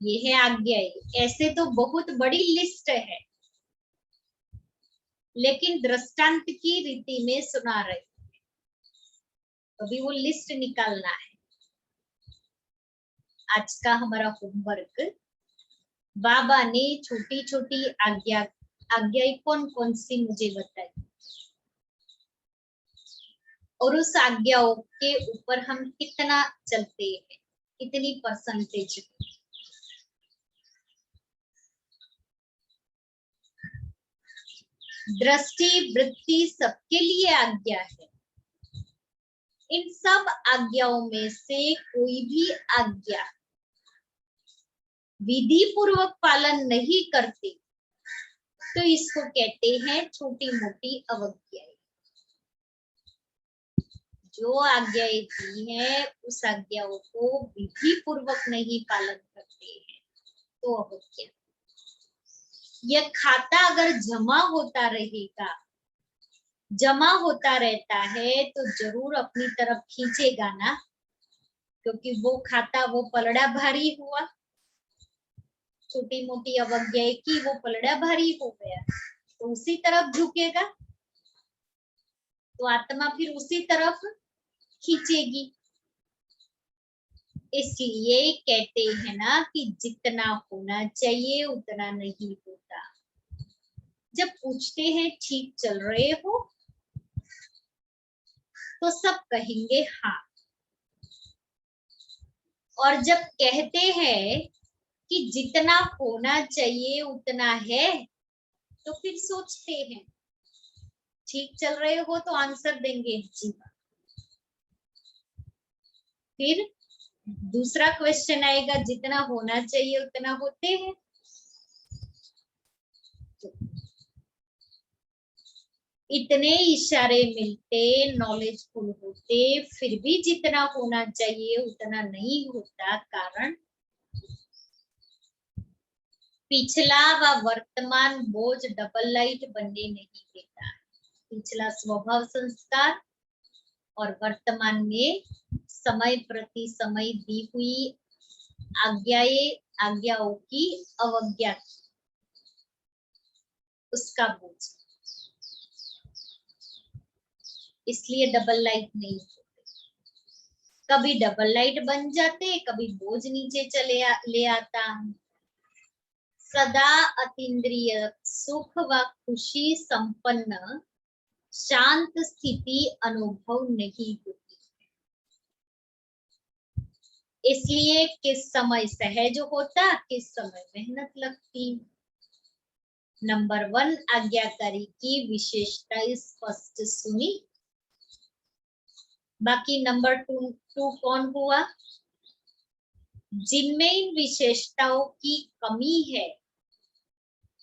ये है आज्ञाएं। ऐसे तो बहुत बड़ी लिस्ट है, लेकिन दृष्टांत की रीति में सुना रहे, अभी वो लिस्ट निकालना है। आज का हमारा होमवर्क, बाबा ने छोटी छोटी आज्ञाएं कौन कौन सी मुझे बताई, और उस आज्ञाओं के ऊपर हम कितना चलते हैं, कितनी परसेंटेज। दृष्टि वृत्ति सबके लिए आज्ञा है। इन सब आज्ञाओं में से कोई भी आज्ञा विधि पूर्वक पालन नहीं करते तो इसको कहते हैं छोटी मोटी अवज्ञाएं। जो आज्ञाएं दी है उस आज्ञाओं को विधि पूर्वक नहीं पालन करते हैं तो अवज्ञा। यह खाता अगर जमा होता रहेगा, जमा होता रहता है तो जरूर अपनी तरफ खींचेगा ना, क्योंकि वो खाता वो पलड़ा भारी हुआ, छोटी मोटी अवज्ञाएं की वो पलड़ा भारी हो गया तो उसी तरफ झुकेगा, तो आत्मा फिर उसी तरफ खींचेगी। इसलिए कहते हैं ना कि जितना होना चाहिए उतना नहीं होता। जब पूछते हैं ठीक चल रहे हो तो सब कहेंगे हाँ, और जब कहते हैं कि जितना होना चाहिए उतना है तो फिर सोचते हैं ठीक चल रहे हो तो आंसर देंगे जी। फिर दूसरा क्वेश्चन आएगा जितना होना चाहिए उतना होते हैं, इतने इशारे मिलते, नॉलेजफुल होते, फिर भी जितना होना चाहिए उतना नहीं होता। कारण पिछला व वर्तमान बोझ डबल लाइट बनने नहीं देता। पिछला स्वभाव संस्कार और वर्तमान में समय प्रति समय दी हुई आज्ञाओं की अवज्ञा, उसका बोझ, इसलिए डबल लाइट नहीं होते। कभी डबल लाइट बन जाते, कभी बोझ नीचे ले आता। सदा अतीन्द्रिय सुख व खुशी संपन्न शांत स्थिति अनुभव नहीं होती, इसलिए किस समय सहज होता, किस समय मेहनत लगती। नंबर 1 आज्ञाकारी की विशेषता स्पष्ट सुनी। बाकी नंबर 2 कौन हुआ? जिनमें इन विशेषताओं की कमी है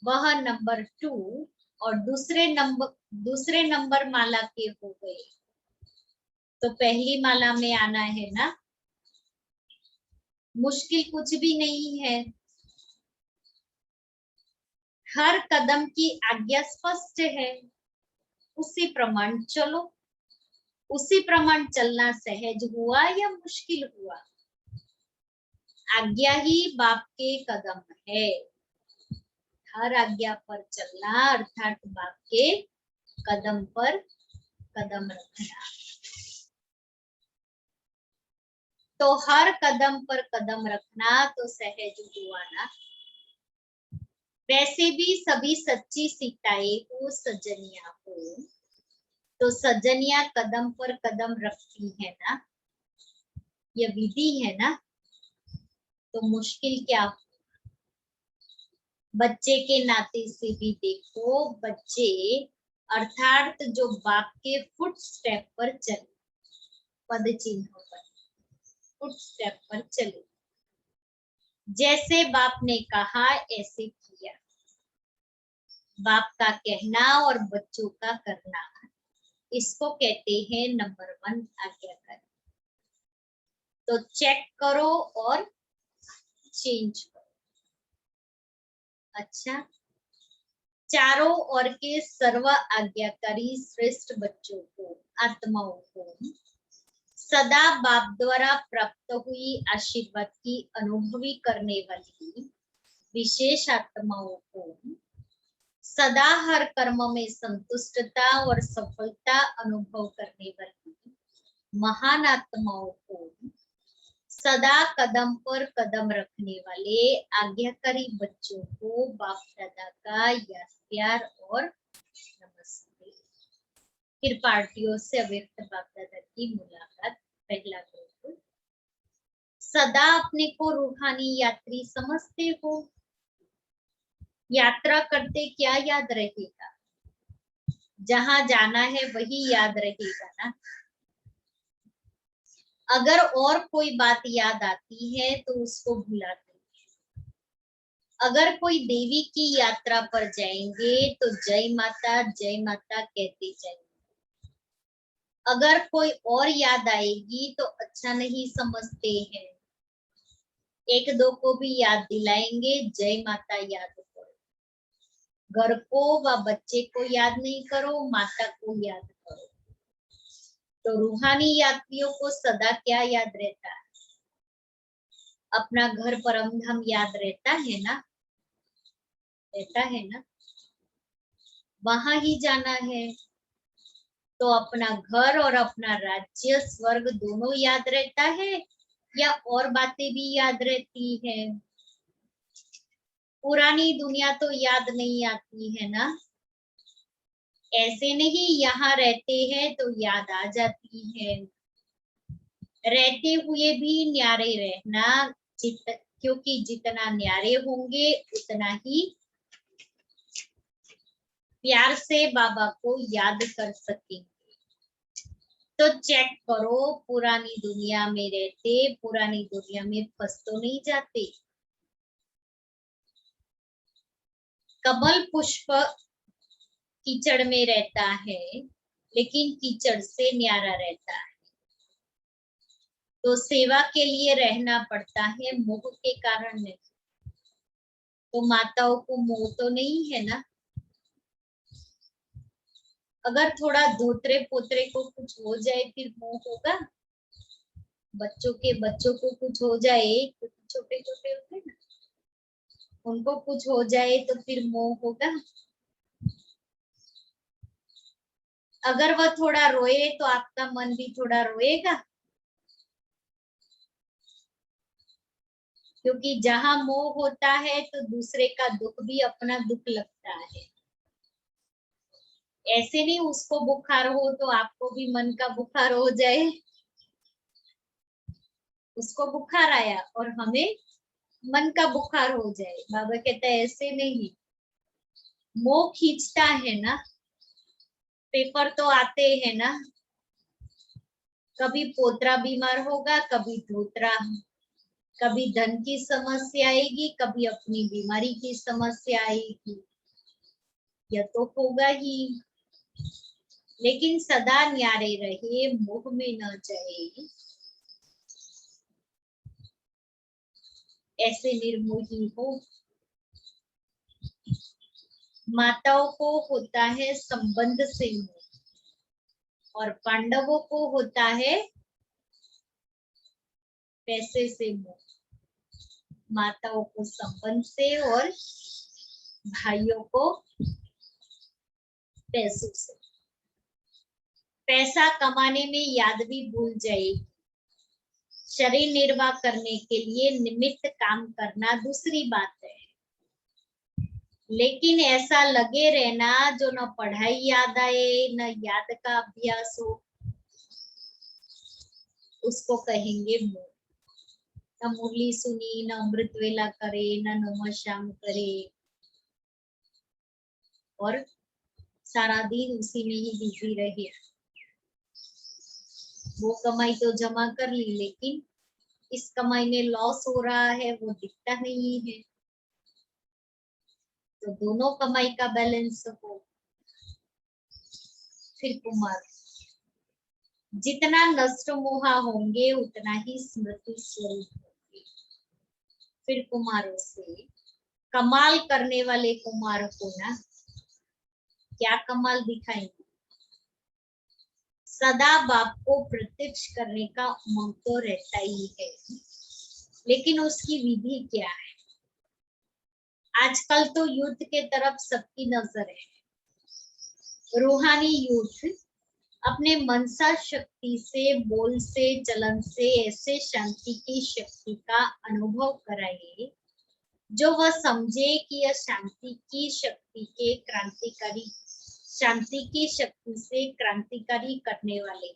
वह नंबर 2 और दूसरे नंबर माला के हो गए। तो पहली माला में आना है ना, मुश्किल कुछ भी नहीं है। हर कदम की आज्ञा स्पष्ट है, उसी प्रमाण चलो। उसी प्रमाण चलना सहज हुआ या मुश्किल हुआ? आज्ञा ही बाप के कदम है। हर आज्ञा पर चलना अर्थात बाप के कदम पर कदम रखना। तो हर कदम पर कदम रखना तो सहज हुआ ना। वैसे भी सभी सच्ची सीताएं हो, सजनिया हो, तो सजनिया कदम पर कदम रखती है ना, यह विधि है ना, तो मुश्किल क्या हो? बच्चे के नाते से भी देखो, बच्चे अर्थात जो बाप के फुट स्टेप पर चले, पद चिन्हों पर फुट स्टेप पर चले, जैसे बाप ने कहा ऐसे किया। बाप का कहना और बच्चों का करना, इसको कहते हैं नंबर 1 आज्ञाकारी। तो चेक करो और चेंज करो। अच्छा, चारों ओर के सर्व आज्ञाकारी श्रेष्ठ बच्चों को, आत्माओं को सदा बाप द्वारा प्राप्त हुई आशीर्वाद की अनुभवी करने वाली विशेष आत्माओं को सदा हर कर्म में संतुष्टता और सफलता अनुभव करने वाली महान आत्माओं को सदा कदम पर कदम रखने वाले आज्ञाकारी बच्चों को बाप दादा का याद प्यार और नमस्ते। फिर पार्टियों से अव्यक्त बाप दादा की मुलाकात। पहला ग्रुप, सदा अपने को रूहानी यात्री समझते हो? यात्रा करते क्या याद रहेगा? जहां जाना है वही याद रहेगा ना। अगर और कोई बात याद आती है तो उसको भुलाते हैं। अगर कोई देवी की यात्रा पर जाएंगे तो जय माता कहते जाएंगे। अगर कोई और याद आएगी तो अच्छा नहीं समझते हैं, एक दो को भी याद दिलाएंगे जय माता याद करो। घर को व बच्चे को याद नहीं करो, माता को याद करो। तो रूहानी यात्रियों को सदा क्या याद रहता है? अपना घर परम धाम याद रहता है ना, रहता है ना, वहां ही जाना है। तो अपना घर और अपना राज्य स्वर्ग दोनों याद रहता है या और बातें भी याद रहती है? पुरानी दुनिया तो याद नहीं आती है ना। ऐसे नहीं यहाँ रहते हैं तो याद आ जाती है। रहते हुए भी न्यारे रहना, क्योंकि जितना न्यारे होंगे उतना ही प्यार से बाबा को याद कर सकेंगे। तो चेक करो, पुरानी दुनिया में रहते पुरानी दुनिया में फंस तो नहीं जाते? कमल पुष्प कीचड़ में रहता है लेकिन कीचड़ से न्यारा रहता है। तो सेवा के लिए रहना पड़ता है, मोह के कारण नहीं। तो माताओं को मोह तो नहीं है ना। अगर थोड़ा धोत्रे पोत्रे को कुछ हो जाए फिर मोह होगा? बच्चों को कुछ हो जाए, क्योंकि छोटे छोटे होते हैं ना, उनको कुछ हो जाए तो फिर मोह होगा? अगर वह थोड़ा रोए तो आपका मन भी थोड़ा रोएगा, क्योंकि जहां मोह होता है तो दूसरे का दुख भी अपना दुख लगता है। ऐसे नहीं उसको बुखार हो तो आपको भी मन का बुखार हो जाए। उसको बुखार आया और हमें मन का बुखार हो जाए। बाबा कहता है ऐसे नहीं, मोह खींचता है ना। पेपर तो आते हैं ना, कभी पोतरा बीमार होगा, कभी धोत्रा, कभी धन की समस्या आएगी, कभी अपनी बीमारी की समस्या आएगी, यह तो होगा ही। लेकिन सदा न्यारे रहे, मोह में न जाए, ऐसे निर्मोही हो। माताओं को होता है संबंध से मोह, और पांडवों को होता है पैसे से मोह, माताओं को संबंध से और भाइयों को पैसों से। पैसा कमाने में याद भी भूल जाएगी, शरीर निर्वाह करने के लिए निमित्त काम करना दूसरी बात है, लेकिन ऐसा लगे रहना जो न पढ़ाई याद आए न याद का अभ्यास हो, उसको कहेंगे मोह। न मुरली सुनी, न अमृत वेला करे, न नमः श्याम करे और सारा दिन उसी में ही बिजी रहे। वो कमाई तो जमा कर ली, लेकिन इस कमाई में लॉस हो रहा है वो दिखता नहीं है। तो दोनों कमाई का बैलेंस हो। फिर कुमार, जितना नष्ट मोहा होंगे उतना ही स्मृति स्वरूप होंगे। फिर कुमारों से कमाल करने वाले कुमार को ना क्या कमाल दिखाएंगे, सदा बाप को प्रत्यक्ष करने का उमंग तो रहता ही है, लेकिन उसकी विधि क्या है। आजकल तो युद्ध के तरफ सबकी नजर है। रूहानी युद्ध अपने मनसा शक्ति से, बोल से, चलन से ऐसे शांति की शक्ति का अनुभव कराए जो वह समझे कि यह शांति की शक्ति के क्रांतिकारी, शांति की शक्ति से क्रांतिकारी करने वाले।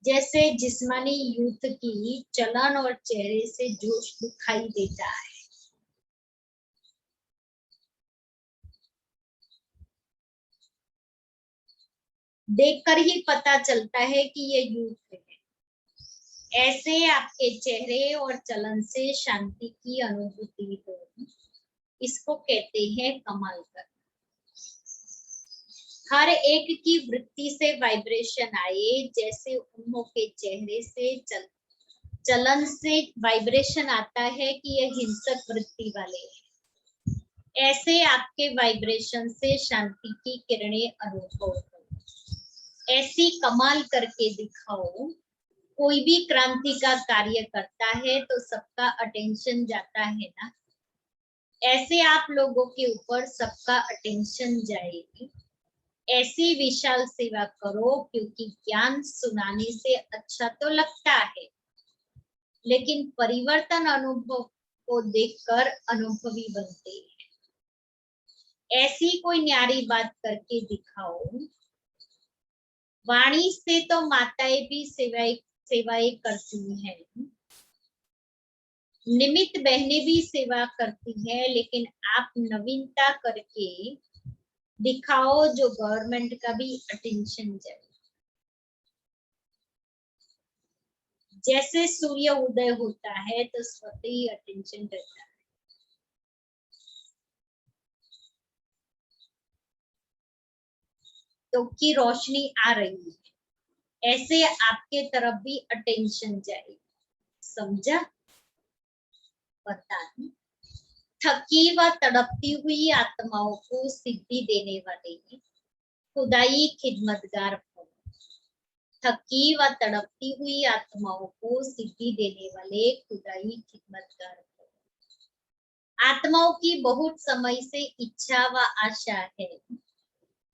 जैसे जिस्मानी युद्ध की चलन और चेहरे से जोश दिखाई देता है। देखकर ही पता चलता है कि ये युद्ध है। ऐसे आपके चेहरे और चलन से शांति की अनुभूति हो, इसको कहते हैं कमाल करना। हर एक की वृत्ति से वाइब्रेशन आए, जैसे उन्हों के चेहरे से चलन से वाइब्रेशन आता है कि ये हिंसक वृत्ति वाले हैं, ऐसे आपके वाइब्रेशन से शांति की किरणें अनुभव हो। ऐसी कमाल करके दिखाओ। कोई भी क्रांति का कार्य करता है तो सबका अटेंशन जाता है ना, ऐसे आप लोगों के ऊपर सबका अटेंशन जाएगी। ऐसी विशाल सेवा करो, क्योंकि ज्ञान सुनाने से अच्छा तो लगता है, लेकिन परिवर्तन अनुभव को देखकर अनुभवी बनते हैं। ऐसी कोई न्यारी बात करके दिखाओ। वाणी से तो माताएं भी सेवाएं करती हैं, निमित्त बहनें भी सेवा करती हैं, लेकिन आप नवीनता करके दिखाओ जो गवर्नमेंट का भी अटेंशन जाए। जैसे सूर्य उदय होता है तो स्वतः ही अटेंशन रहता है। तो की रोशनी आ रही है, ऐसे आपके तरफ भी अटेंशन जाएगी। समझा? पता नहीं। थकी व तड़पती हुई आत्माओं को सिद्धि देने वाले खुदाई खिदमतगार हो। थकी व तड़पती हुई आत्माओं को सिद्धि देने वाले खुदाई खिदमतगार हो। आत्माओं की बहुत समय से इच्छा व आशा है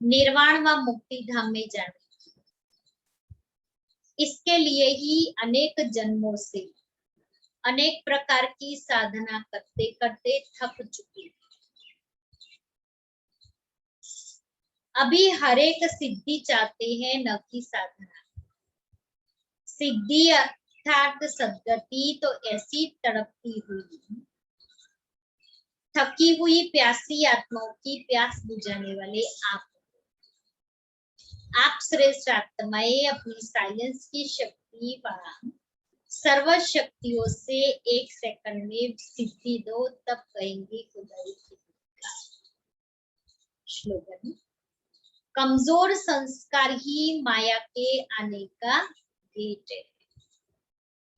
निर्वाण व मुक्ति धाम में जाने की। इसके लिए ही अनेक जन्मों से अनेक प्रकार की साधना करते करते थक चुकी। अभी हर एक सिद्धि चाहते हैं, न कि साधना। सिद्धि अर्थात सद्गति तो ऐसी तड़पती हुई, थकी हुई प्यासी आत्माओं की प्यास बुझाने वाले आप श्रेष्ठ आत्माएं अपनी साइलेंस की शक्ति व सर्व शक्तियों से एक सेकंड में सिद्धि दो, तब कहेंगे खुदाई की। श्लोगन: कमजोर संस्कार ही माया के आने का गेट है।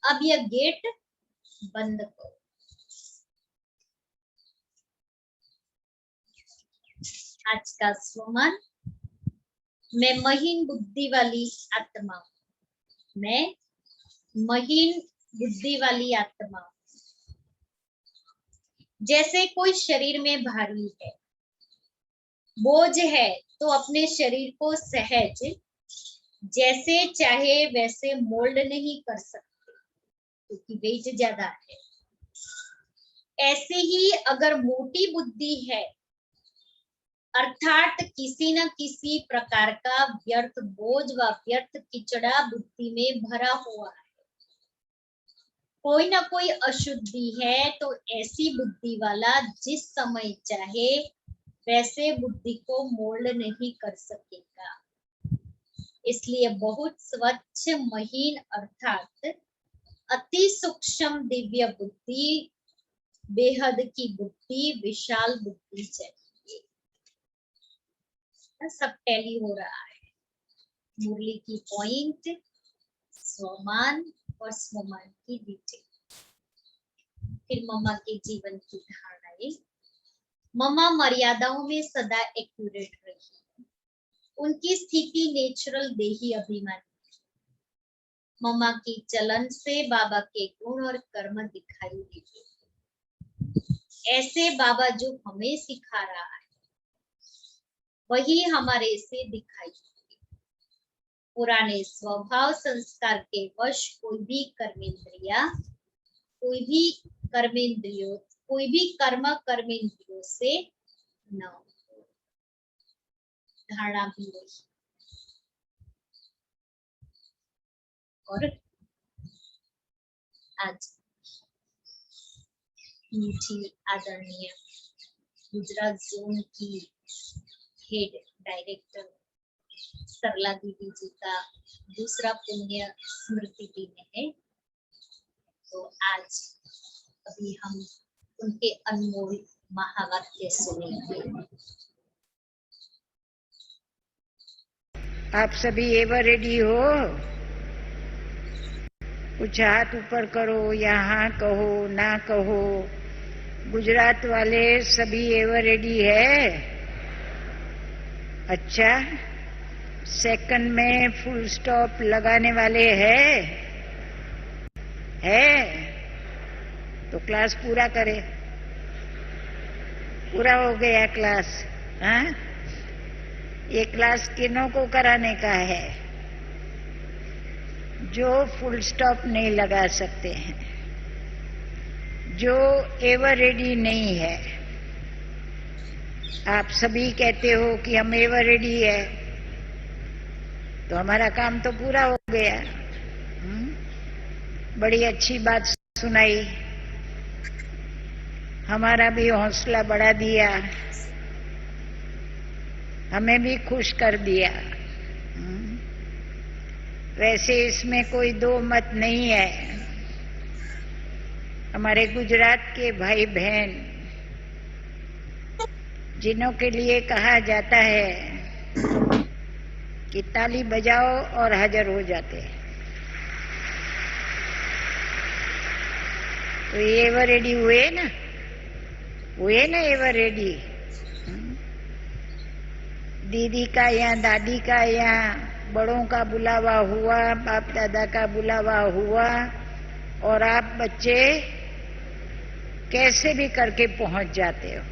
अब यह गेट बंद करो। आज का स्वमन मैं महीन बुद्धि वाली आत्मा हूं। मैं महीन बुद्धि वाली आत्मा हूं। जैसे कोई शरीर में भारी है, बोझ है, तो अपने शरीर को सहज जैसे चाहे वैसे मोल्ड नहीं कर सकते क्योंकि वेट ज्यादा है। ऐसे ही अगर मोटी बुद्धि है अर्थात किसी न किसी प्रकार का व्यर्थ बोझ व व्यर्थ किचड़ा बुद्धि में भरा हुआ है, कोई ना कोई अशुद्धि है, तो ऐसी बुद्धि वाला जिस समय चाहे वैसे बुद्धि को मोल्ड नहीं कर सकेगा। इसलिए बहुत स्वच्छ महीन अर्थात अति सूक्ष्म दिव्य बुद्धि, बेहद की बुद्धि, विशाल बुद्धि चाहिए। सब टैली हो रहा है। मुरली की पॉइंट, स्वमान और स्वमान की डिटेल। फिर मम्मा के जीवन की धारणाएं। मम्मा मर्यादाओं में सदा एक्यूरेट रही। उनकी स्थिति नेचुरल देही अभिमानी। मम्मा की चलन से बाबा के गुण और कर्म दिखाई देते। ऐसे बाबा जो हमें सिखा रहा है वही हमारे से दिखाई देते। पुराने स्वभाव संस्कार के वश कोई भी कर्म कर्मेंद्रियों से न हो। धारणा भी रही। और आज मीठी आदरणीय गुजरात जोन की हेड डायरेक्टर सरला दीदी जी का दूसरा पुण्य स्मृति दिन है। तो आज अभी हम उनके अनमोल महावाक्य सुनेंगे। आप सभी एवर रेडी हो? कुछ हाथ ऊपर करो, यहाँ कहो ना कहो। गुजरात वाले सभी एवर रेडी है? अच्छा, सेकंड में फुल स्टॉप लगाने वाले है? तो क्लास पूरा करे। पूरा हो गया क्लास। हाँ, ये क्लास किन्हों को कराने का है? जो फुल स्टॉप नहीं लगा सकते हैं, जो एवर रेडी नहीं है। आप सभी कहते हो कि हम एवर रेडी है, तो हमारा काम तो पूरा हो गया। बड़ी अच्छी बात सुनाई, हमारा भी हौसला बढ़ा दिया, हमें भी खुश कर दिया। वैसे इसमें कोई दो मत नहीं है। हमारे गुजरात के भाई बहन जिन्हों के लिए कहा जाता है कि ताली बजाओ और हाजिर हो जाते हैं, तो ये एवर रेडी हुए ना एवर रेडी। दीदी का या दादी का या बड़ों का बुलावा हुआ, बाप दादा का बुलावा हुआ, और आप बच्चे कैसे भी करके पहुंच जाते हो।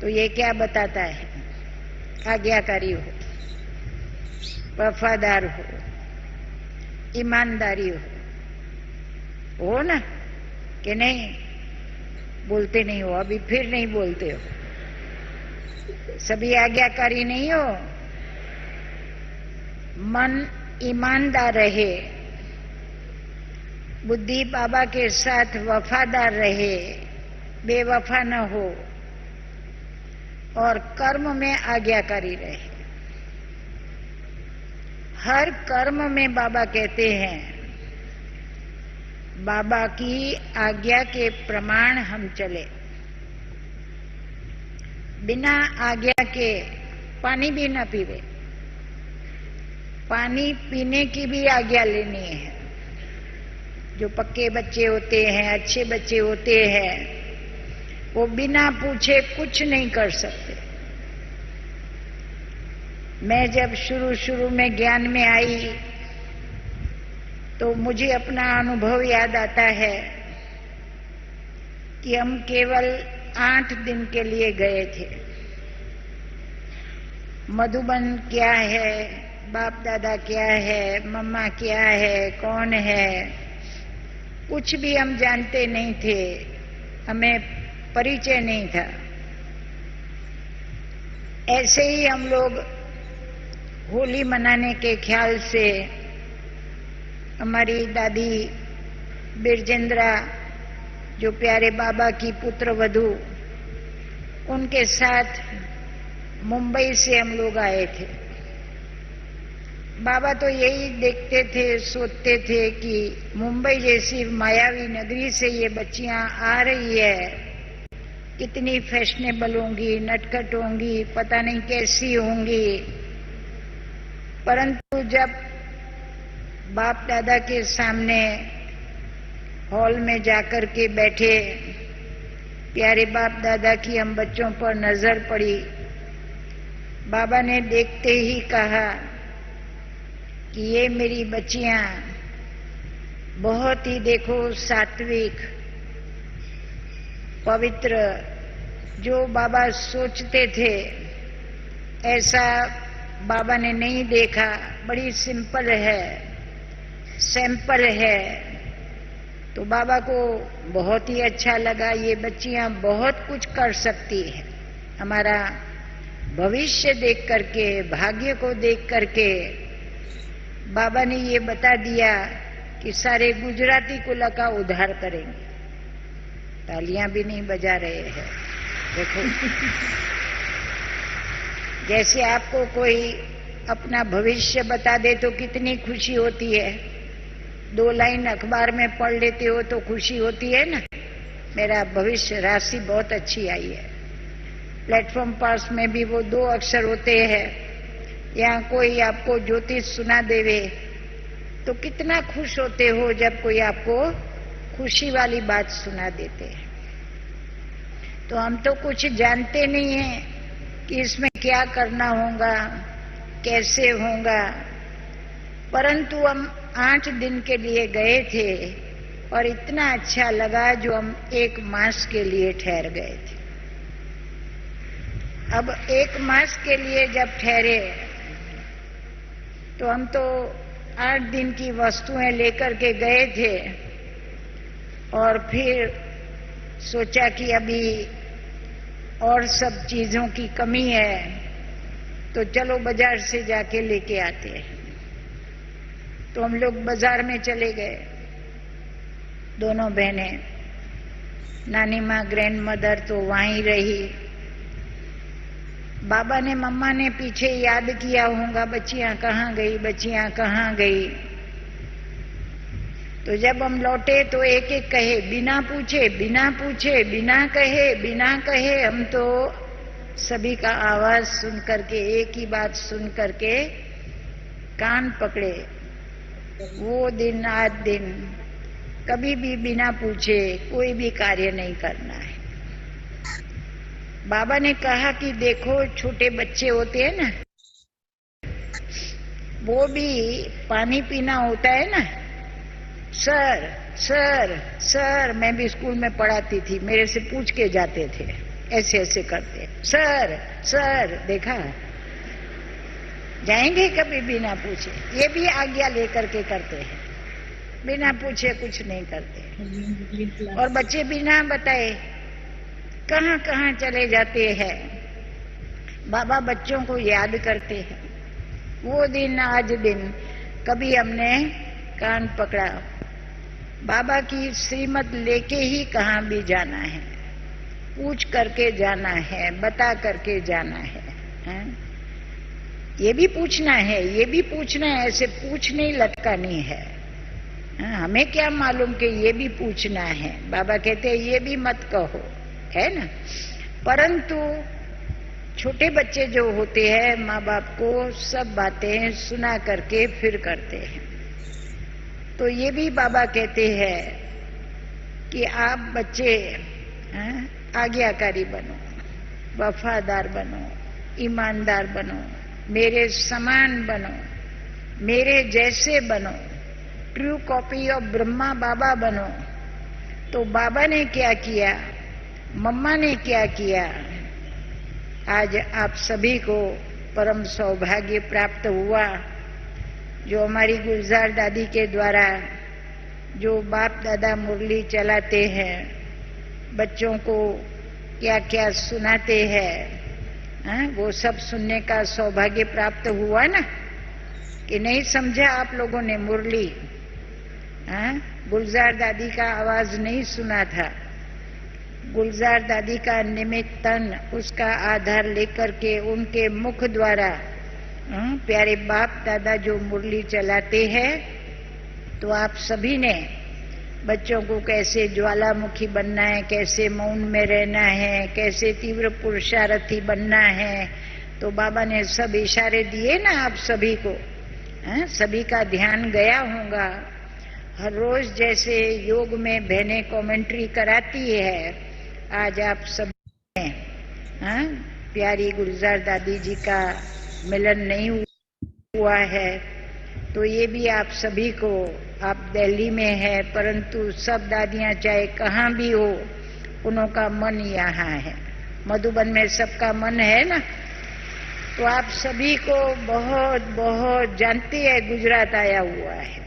तो ये क्या बताता है? आज्ञाकारी हो, वफादार हो, ईमानदारी हो ना कि नहीं? बोलते नहीं हो, अभी फिर नहीं बोलते हो। सभी आज्ञाकारी नहीं हो। मन ईमानदार रहे, बुद्धि बाबा के साथ वफादार रहे, बेवफा न हो, और कर्म में आज्ञाकारी रहे। हर कर्म में बाबा कहते हैं, बाबा की आज्ञा के प्रमाण हम चले। बिना आज्ञा के पानी भी न पीवे। पानी पीने की भी आज्ञा लेनी है। जो पक्के बच्चे होते हैं, अच्छे बच्चे होते हैं, वो बिना पूछे कुछ नहीं कर सकते। मैं जब शुरू शुरू में ज्ञान में आई तो मुझे अपना अनुभव याद आता है कि हम केवल 8 दिन के लिए गए थे। मधुबन क्या है, बाप दादा क्या है, मम्मा क्या है, कौन है, कुछ भी हम जानते नहीं थे, हमें परिचय नहीं था। ऐसे ही हम लोग होली मनाने के ख्याल से हमारी दादी बिरजेंद्रा, जो प्यारे बाबा की पुत्र वधू, उनके साथ मुंबई से हम लोग आए थे। बाबा तो यही देखते थे, सोचते थे कि मुंबई जैसी मायावी नगरी से ये बच्चियां आ रही है, कितनी फैशनेबल होंगी, नटखट होंगी, पता नहीं कैसी होंगी। परंतु जब बाप दादा के सामने हॉल में जाकर के बैठे, प्यारे बाप दादा की हम बच्चों पर नजर पड़ी। बाबा ने देखते ही कहा कि ये मेरी बच्चियां बहुत ही देखो सात्विक, पवित्र, जो बाबा सोचते थे ऐसा बाबा ने नहीं देखा, बड़ी सिंपल है, सैंपल है। तो बाबा को बहुत ही अच्छा लगा, ये बच्चियां बहुत कुछ कर सकती है। हमारा भविष्य देख करके, भाग्य को देख करके बाबा ने ये बता दिया कि सारे गुजराती कुल का उद्धार करेंगे। तालियां भी नहीं बजा रहे हैं, देखो। जैसे आपको कोई अपना भविष्य बता दे तो कितनी खुशी होती है। 2 लाइन अखबार में पढ़ लेते हो तो खुशी होती है ना, मेरा भविष्य राशि बहुत अच्छी आई है। प्लेटफॉर्म पास में भी वो 2 अक्षर होते हैं। यहाँ कोई आपको ज्योतिष सुना देवे तो कितना खुश होते हो जब कोई आपको खुशी वाली बात सुना देते हैं। तो हम तो कुछ जानते नहीं हैं कि इसमें क्या करना होगा, कैसे होगा, परंतु हम 8 दिन के लिए गए थे और इतना अच्छा लगा जो हम 1 मास के लिए ठहर गए थे। अब 1 मास के लिए जब ठहरे तो हम तो 8 दिन की वस्तुएं लेकर के गए थे और फिर सोचा कि अभी और सब चीजों की कमी है तो चलो बाजार से जाके लेके आते हैं। तो हम लोग बाजार में चले गए, दोनों बहनें। नानी माँ, ग्रैंड मदर तो वहीं रही। बाबा ने, मम्मा ने पीछे याद किया होगा, बच्चियां कहाँ गई, बच्चियां कहाँ गई। तो जब हम लौटे तो एक एक कहे, बिना पूछे, बिना पूछे, बिना कहे हम तो सभी का आवाज सुन करके, एक ही बात सुन करके कान पकड़े। वो दिन आज दिन कभी भी बिना पूछे कोई भी कार्य नहीं करना है। बाबा ने कहा कि देखो छोटे बच्चे होते हैं ना, वो भी पानी पीना होता है ना, सर सर सर, मैं भी स्कूल में पढ़ाती थी, मेरे से पूछ के जाते थे, ऐसे ऐसे करते, सर सर, देखा जाएंगे कभी बिना पूछे। ये भी आज्ञा लेकर के करते हैं, बिना पूछे कुछ नहीं करते। और बच्चे बिना बताए कहाँ कहाँ चले जाते हैं। बाबा बच्चों को याद करते हैं। वो दिन आज दिन कभी हमने कान पकड़ा, बाबा की श्रीमत लेके ही कहाँ भी जाना है, पूछ करके जाना है, बता करके जाना है? ये भी पूछना है, ये भी पूछना है, ऐसे पूछ नहीं लटकानी है। हमें क्या मालूम कि ये भी पूछना है। बाबा कहते हैं ये भी मत कहो, है ना। परंतु छोटे बच्चे जो होते हैं, माँ बाप को सब बातें सुना करके फिर करते हैं। तो ये भी बाबा कहते हैं कि आप बच्चे आज्ञाकारी बनो, वफादार बनो, ईमानदार बनो, मेरे समान बनो, मेरे जैसे बनो, ट्रू कॉपी ऑफ ब्रह्मा बाबा बनो। तो बाबा ने क्या किया, मम्मा ने क्या किया, आज आप सभी को परम सौभाग्य प्राप्त हुआ। जो हमारी गुलजार दादी के द्वारा जो बाप दादा मुरली चलाते हैं, बच्चों को क्या क्या सुनाते हैं, वो सब सुनने का सौभाग्य प्राप्त हुआ ना, कि नहीं समझा आप लोगों ने मुरली? गुलजार दादी का आवाज नहीं सुना था। गुलजार दादी का निमित्तन, उसका आधार लेकर के उनके मुख द्वारा प्यारे बाप दादा जो मुरली चलाते हैं, तो आप सभी ने बच्चों को कैसे ज्वालामुखी बनना है, कैसे मौन में रहना है, कैसे तीव्र पुरुषार्थी बनना है, तो बाबा ने सब इशारे दिए ना आप सभी को। सभी का ध्यान गया होगा। हर रोज जैसे योग में बहनें कमेंट्री कराती है, आज आप सब प्यारी गुलजार दादी जी का मिलन नहीं हुआ है, तो ये भी आप सभी को, आप दिल्ली में है परंतु सब दादियां चाहे कहाँ भी हो, उनका मन यहाँ है। मधुबन में सबका मन है ना, तो आप सभी को बहुत बहुत जानते हैं गुजरात आया हुआ है,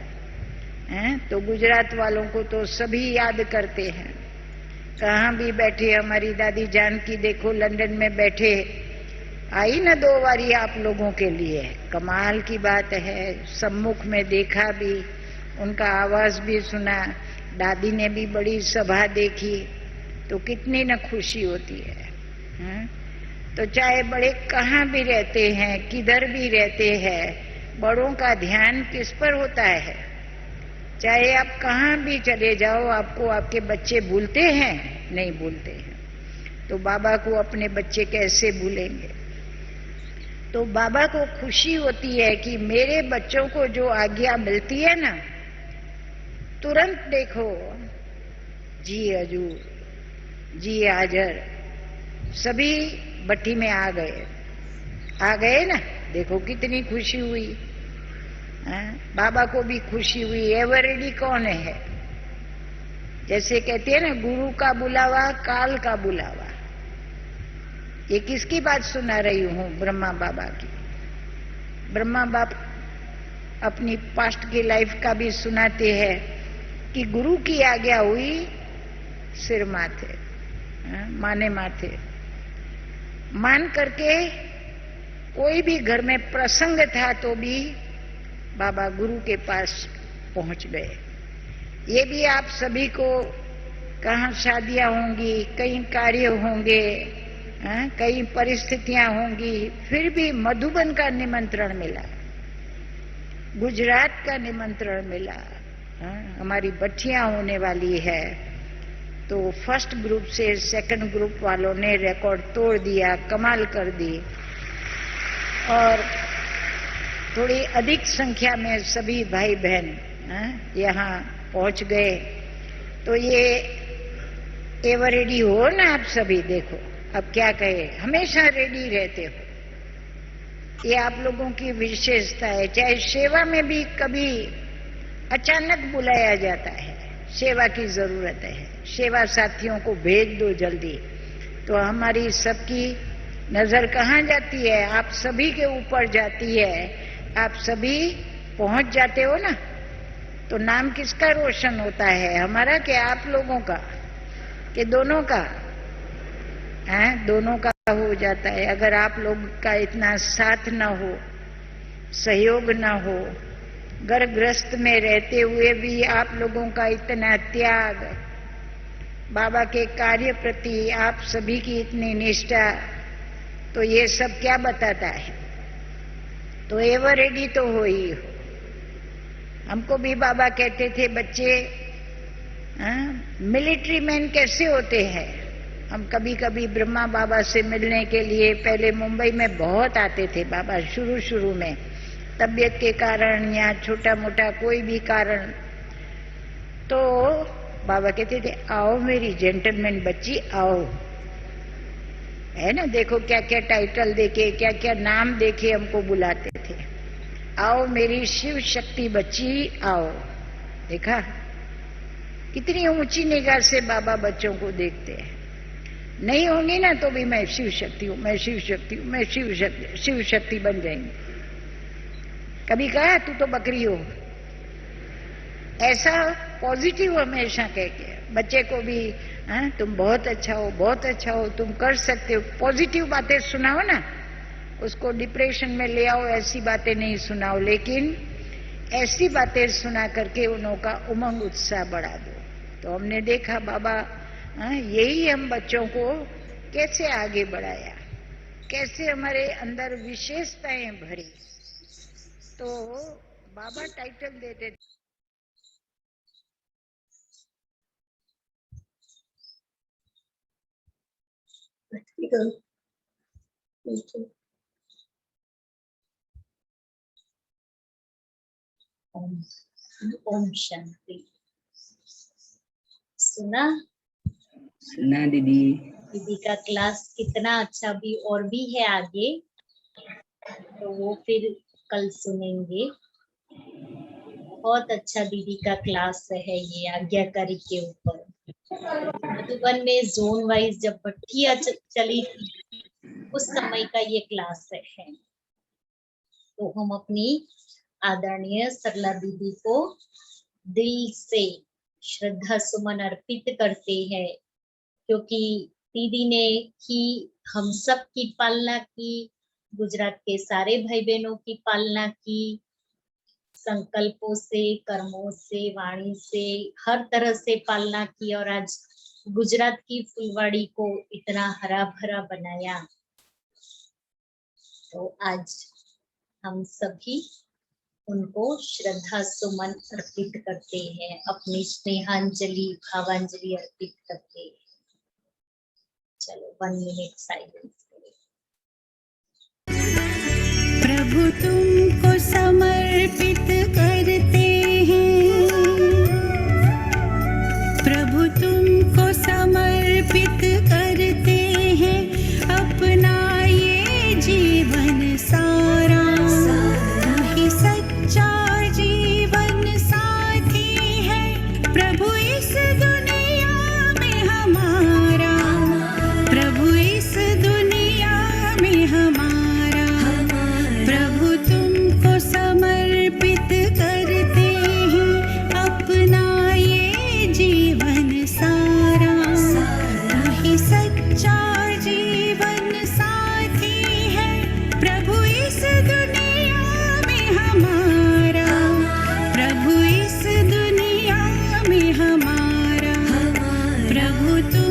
तो गुजरात वालों को तो सभी याद करते हैं। कहाँ भी बैठे, हमारी दादी जानकी देखो लंदन में बैठे, आई ना 2 बारी आप लोगों के लिए, कमाल की बात है। सम्मुख में देखा भी, उनका आवाज भी सुना, दादी ने भी बड़ी सभा देखी, तो कितनी न खुशी होती है। तो चाहे बड़े कहाँ भी रहते हैं, किधर भी रहते हैं, बड़ों का ध्यान किस पर होता है? चाहे आप कहाँ भी चले जाओ, आपको आपके बच्चे भूलते हैं? नहीं भूलते हैं। तो बाबा को अपने बच्चे कैसे भूलेंगे? तो बाबा को खुशी होती है कि मेरे बच्चों को जो आज्ञा मिलती है ना, तुरंत देखो जी हजूर, जी हाजर, सभी भट्टी में आ गए ना। देखो कितनी खुशी हुई। बाबा को भी खुशी हुई। एवर रेडी कौन है? जैसे कहते हैं ना, गुरु का बुलावा काल का बुलावा। ये किसकी बात सुना रही हूं? ब्रह्मा बाबा की। ब्रह्मा बाप अपनी पास्ट की लाइफ का भी सुनाते हैं कि गुरु की आज्ञा हुई सिर माथे, माने माथे मान करके। कोई भी घर में प्रसंग था तो भी बाबा गुरु के पास पहुंच गए। ये भी आप सभी को, कहाँ शादियां होंगी, कई कार्य होंगे, कई परिस्थितियां होंगी, फिर भी मधुबन का निमंत्रण मिला, गुजरात का निमंत्रण मिला। हमारी भट्टियां होने वाली है, तो फर्स्ट ग्रुप से सेकंड ग्रुप वालों ने रिकॉर्ड तोड़ दिया, कमाल कर दी, और थोड़ी अधिक संख्या में सभी भाई बहन यहाँ पहुंच गए। तो ये एवर रेडी हो ना आप सभी। देखो अब क्या कहे, हमेशा रेडी रहते हो, ये आप लोगों की विशेषता है। चाहे सेवा में भी कभी अचानक बुलाया जाता है, सेवा की जरूरत है, सेवा साथियों को भेज दो जल्दी, तो हमारी सबकी नजर कहाँ जाती है? आप सभी के ऊपर जाती है। आप सभी पहुंच जाते हो ना, तो नाम किसका रोशन होता है? हमारा कि आप लोगों का, कि दोनों का? दोनों का हो जाता है। अगर आप लोग का इतना साथ न हो, सहयोग न हो, गर्भग्रस्त में रहते हुए भी आप लोगों का इतना त्याग, बाबा के कार्य प्रति आप सभी की इतनी निष्ठा, तो ये सब क्या बताता है? तो एवर रेडी तो हो ही हो। हमको भी बाबा कहते थे, बच्चे मिलिट्री मैन कैसे होते हैं? हम कभी कभी ब्रह्मा बाबा से मिलने के लिए पहले मुंबई में बहुत आते थे बाबा, शुरू में, तबीयत के कारण या छोटा मोटा कोई भी कारण। तो बाबा कहते थे, आओ मेरी जेंटलमैन बच्ची आओ, है ना, देखो क्या क्या टाइटल देके, क्या क्या नाम देके हमको बुलाते थे। आओ मेरी शिव शक्ति बच्ची आओ। देखा कितनी ऊंची निगाह से बाबा बच्चों को देखते हैं। नहीं होंगी ना तो भी मैं शिव शक्ति हूं, मैं शिव शक्ति हूं, मैं शिव शक्ति बन जाएंगे। कभी कहा तू तो बकरी हो, ऐसा पॉजिटिव हमेशा कह के बच्चे को भी, हाँ तुम बहुत अच्छा हो, बहुत अच्छा हो, तुम कर सकते हो, पॉजिटिव बातें सुनाओ ना। उसको डिप्रेशन में ले आओ, ऐसी बातें नहीं सुनाओ, लेकिन ऐसी बातें सुना करके उनका उमंग उत्साह बढ़ा दो। तो हमने देखा बाबा, हाँ यही हम बच्चों को कैसे आगे बढ़ाया, कैसे हमारे अंदर विशेषताएं भरी। तो बाबा टाइटल देते थे। ओम शांति। सुना सुना दीदी। दीदी का क्लास कितना अच्छा भी और भी है आगे, तो वो फिर कल सुनेंगे। बहुत अच्छा दीदी का क्लास है ये आज्ञाकारी के ऊपर। मधुबन में जोन वाइज जब भट्टियां चली थी उस समय का ये क्लास है। तो हम अपनी आदरणीय सरला दीदी को दिल से श्रद्धा सुमन अर्पित करते हैं, क्योंकि दीदी ने ही हम सब की पालना की, गुजरात के सारे भाई बहनों की पालना की, संकल्पों से, कर्मों से, वाणी से, हर तरह से पालना की, और आज गुजरात की फुलवाड़ी को इतना हरा भरा बनाया। तो आज हम सभी उनको श्रद्धा सुमन अर्पित करते हैं, अपनी स्नेहांजलि भावांजलि अर्पित करते हैं। चलो 1 मिनट साइलेंस करें। प्रभु तुमको समर्पित करते हैं, प्रभु तुमको समर्पित करते हैं अपना ये जीवन सारा। ही सच्चा जीवन साथी है प्रभु इस दुनिया में हमारा, प्रभु इस दुनिया में हमारा। प्रभु तुमको समर्पित करते हैं अपना ये जीवन सारा। ही सच्चा जीवन साथी है प्रभु इस दुनिया में हमारा, प्रभु इस दुनिया में हमारा। प्रभु तुम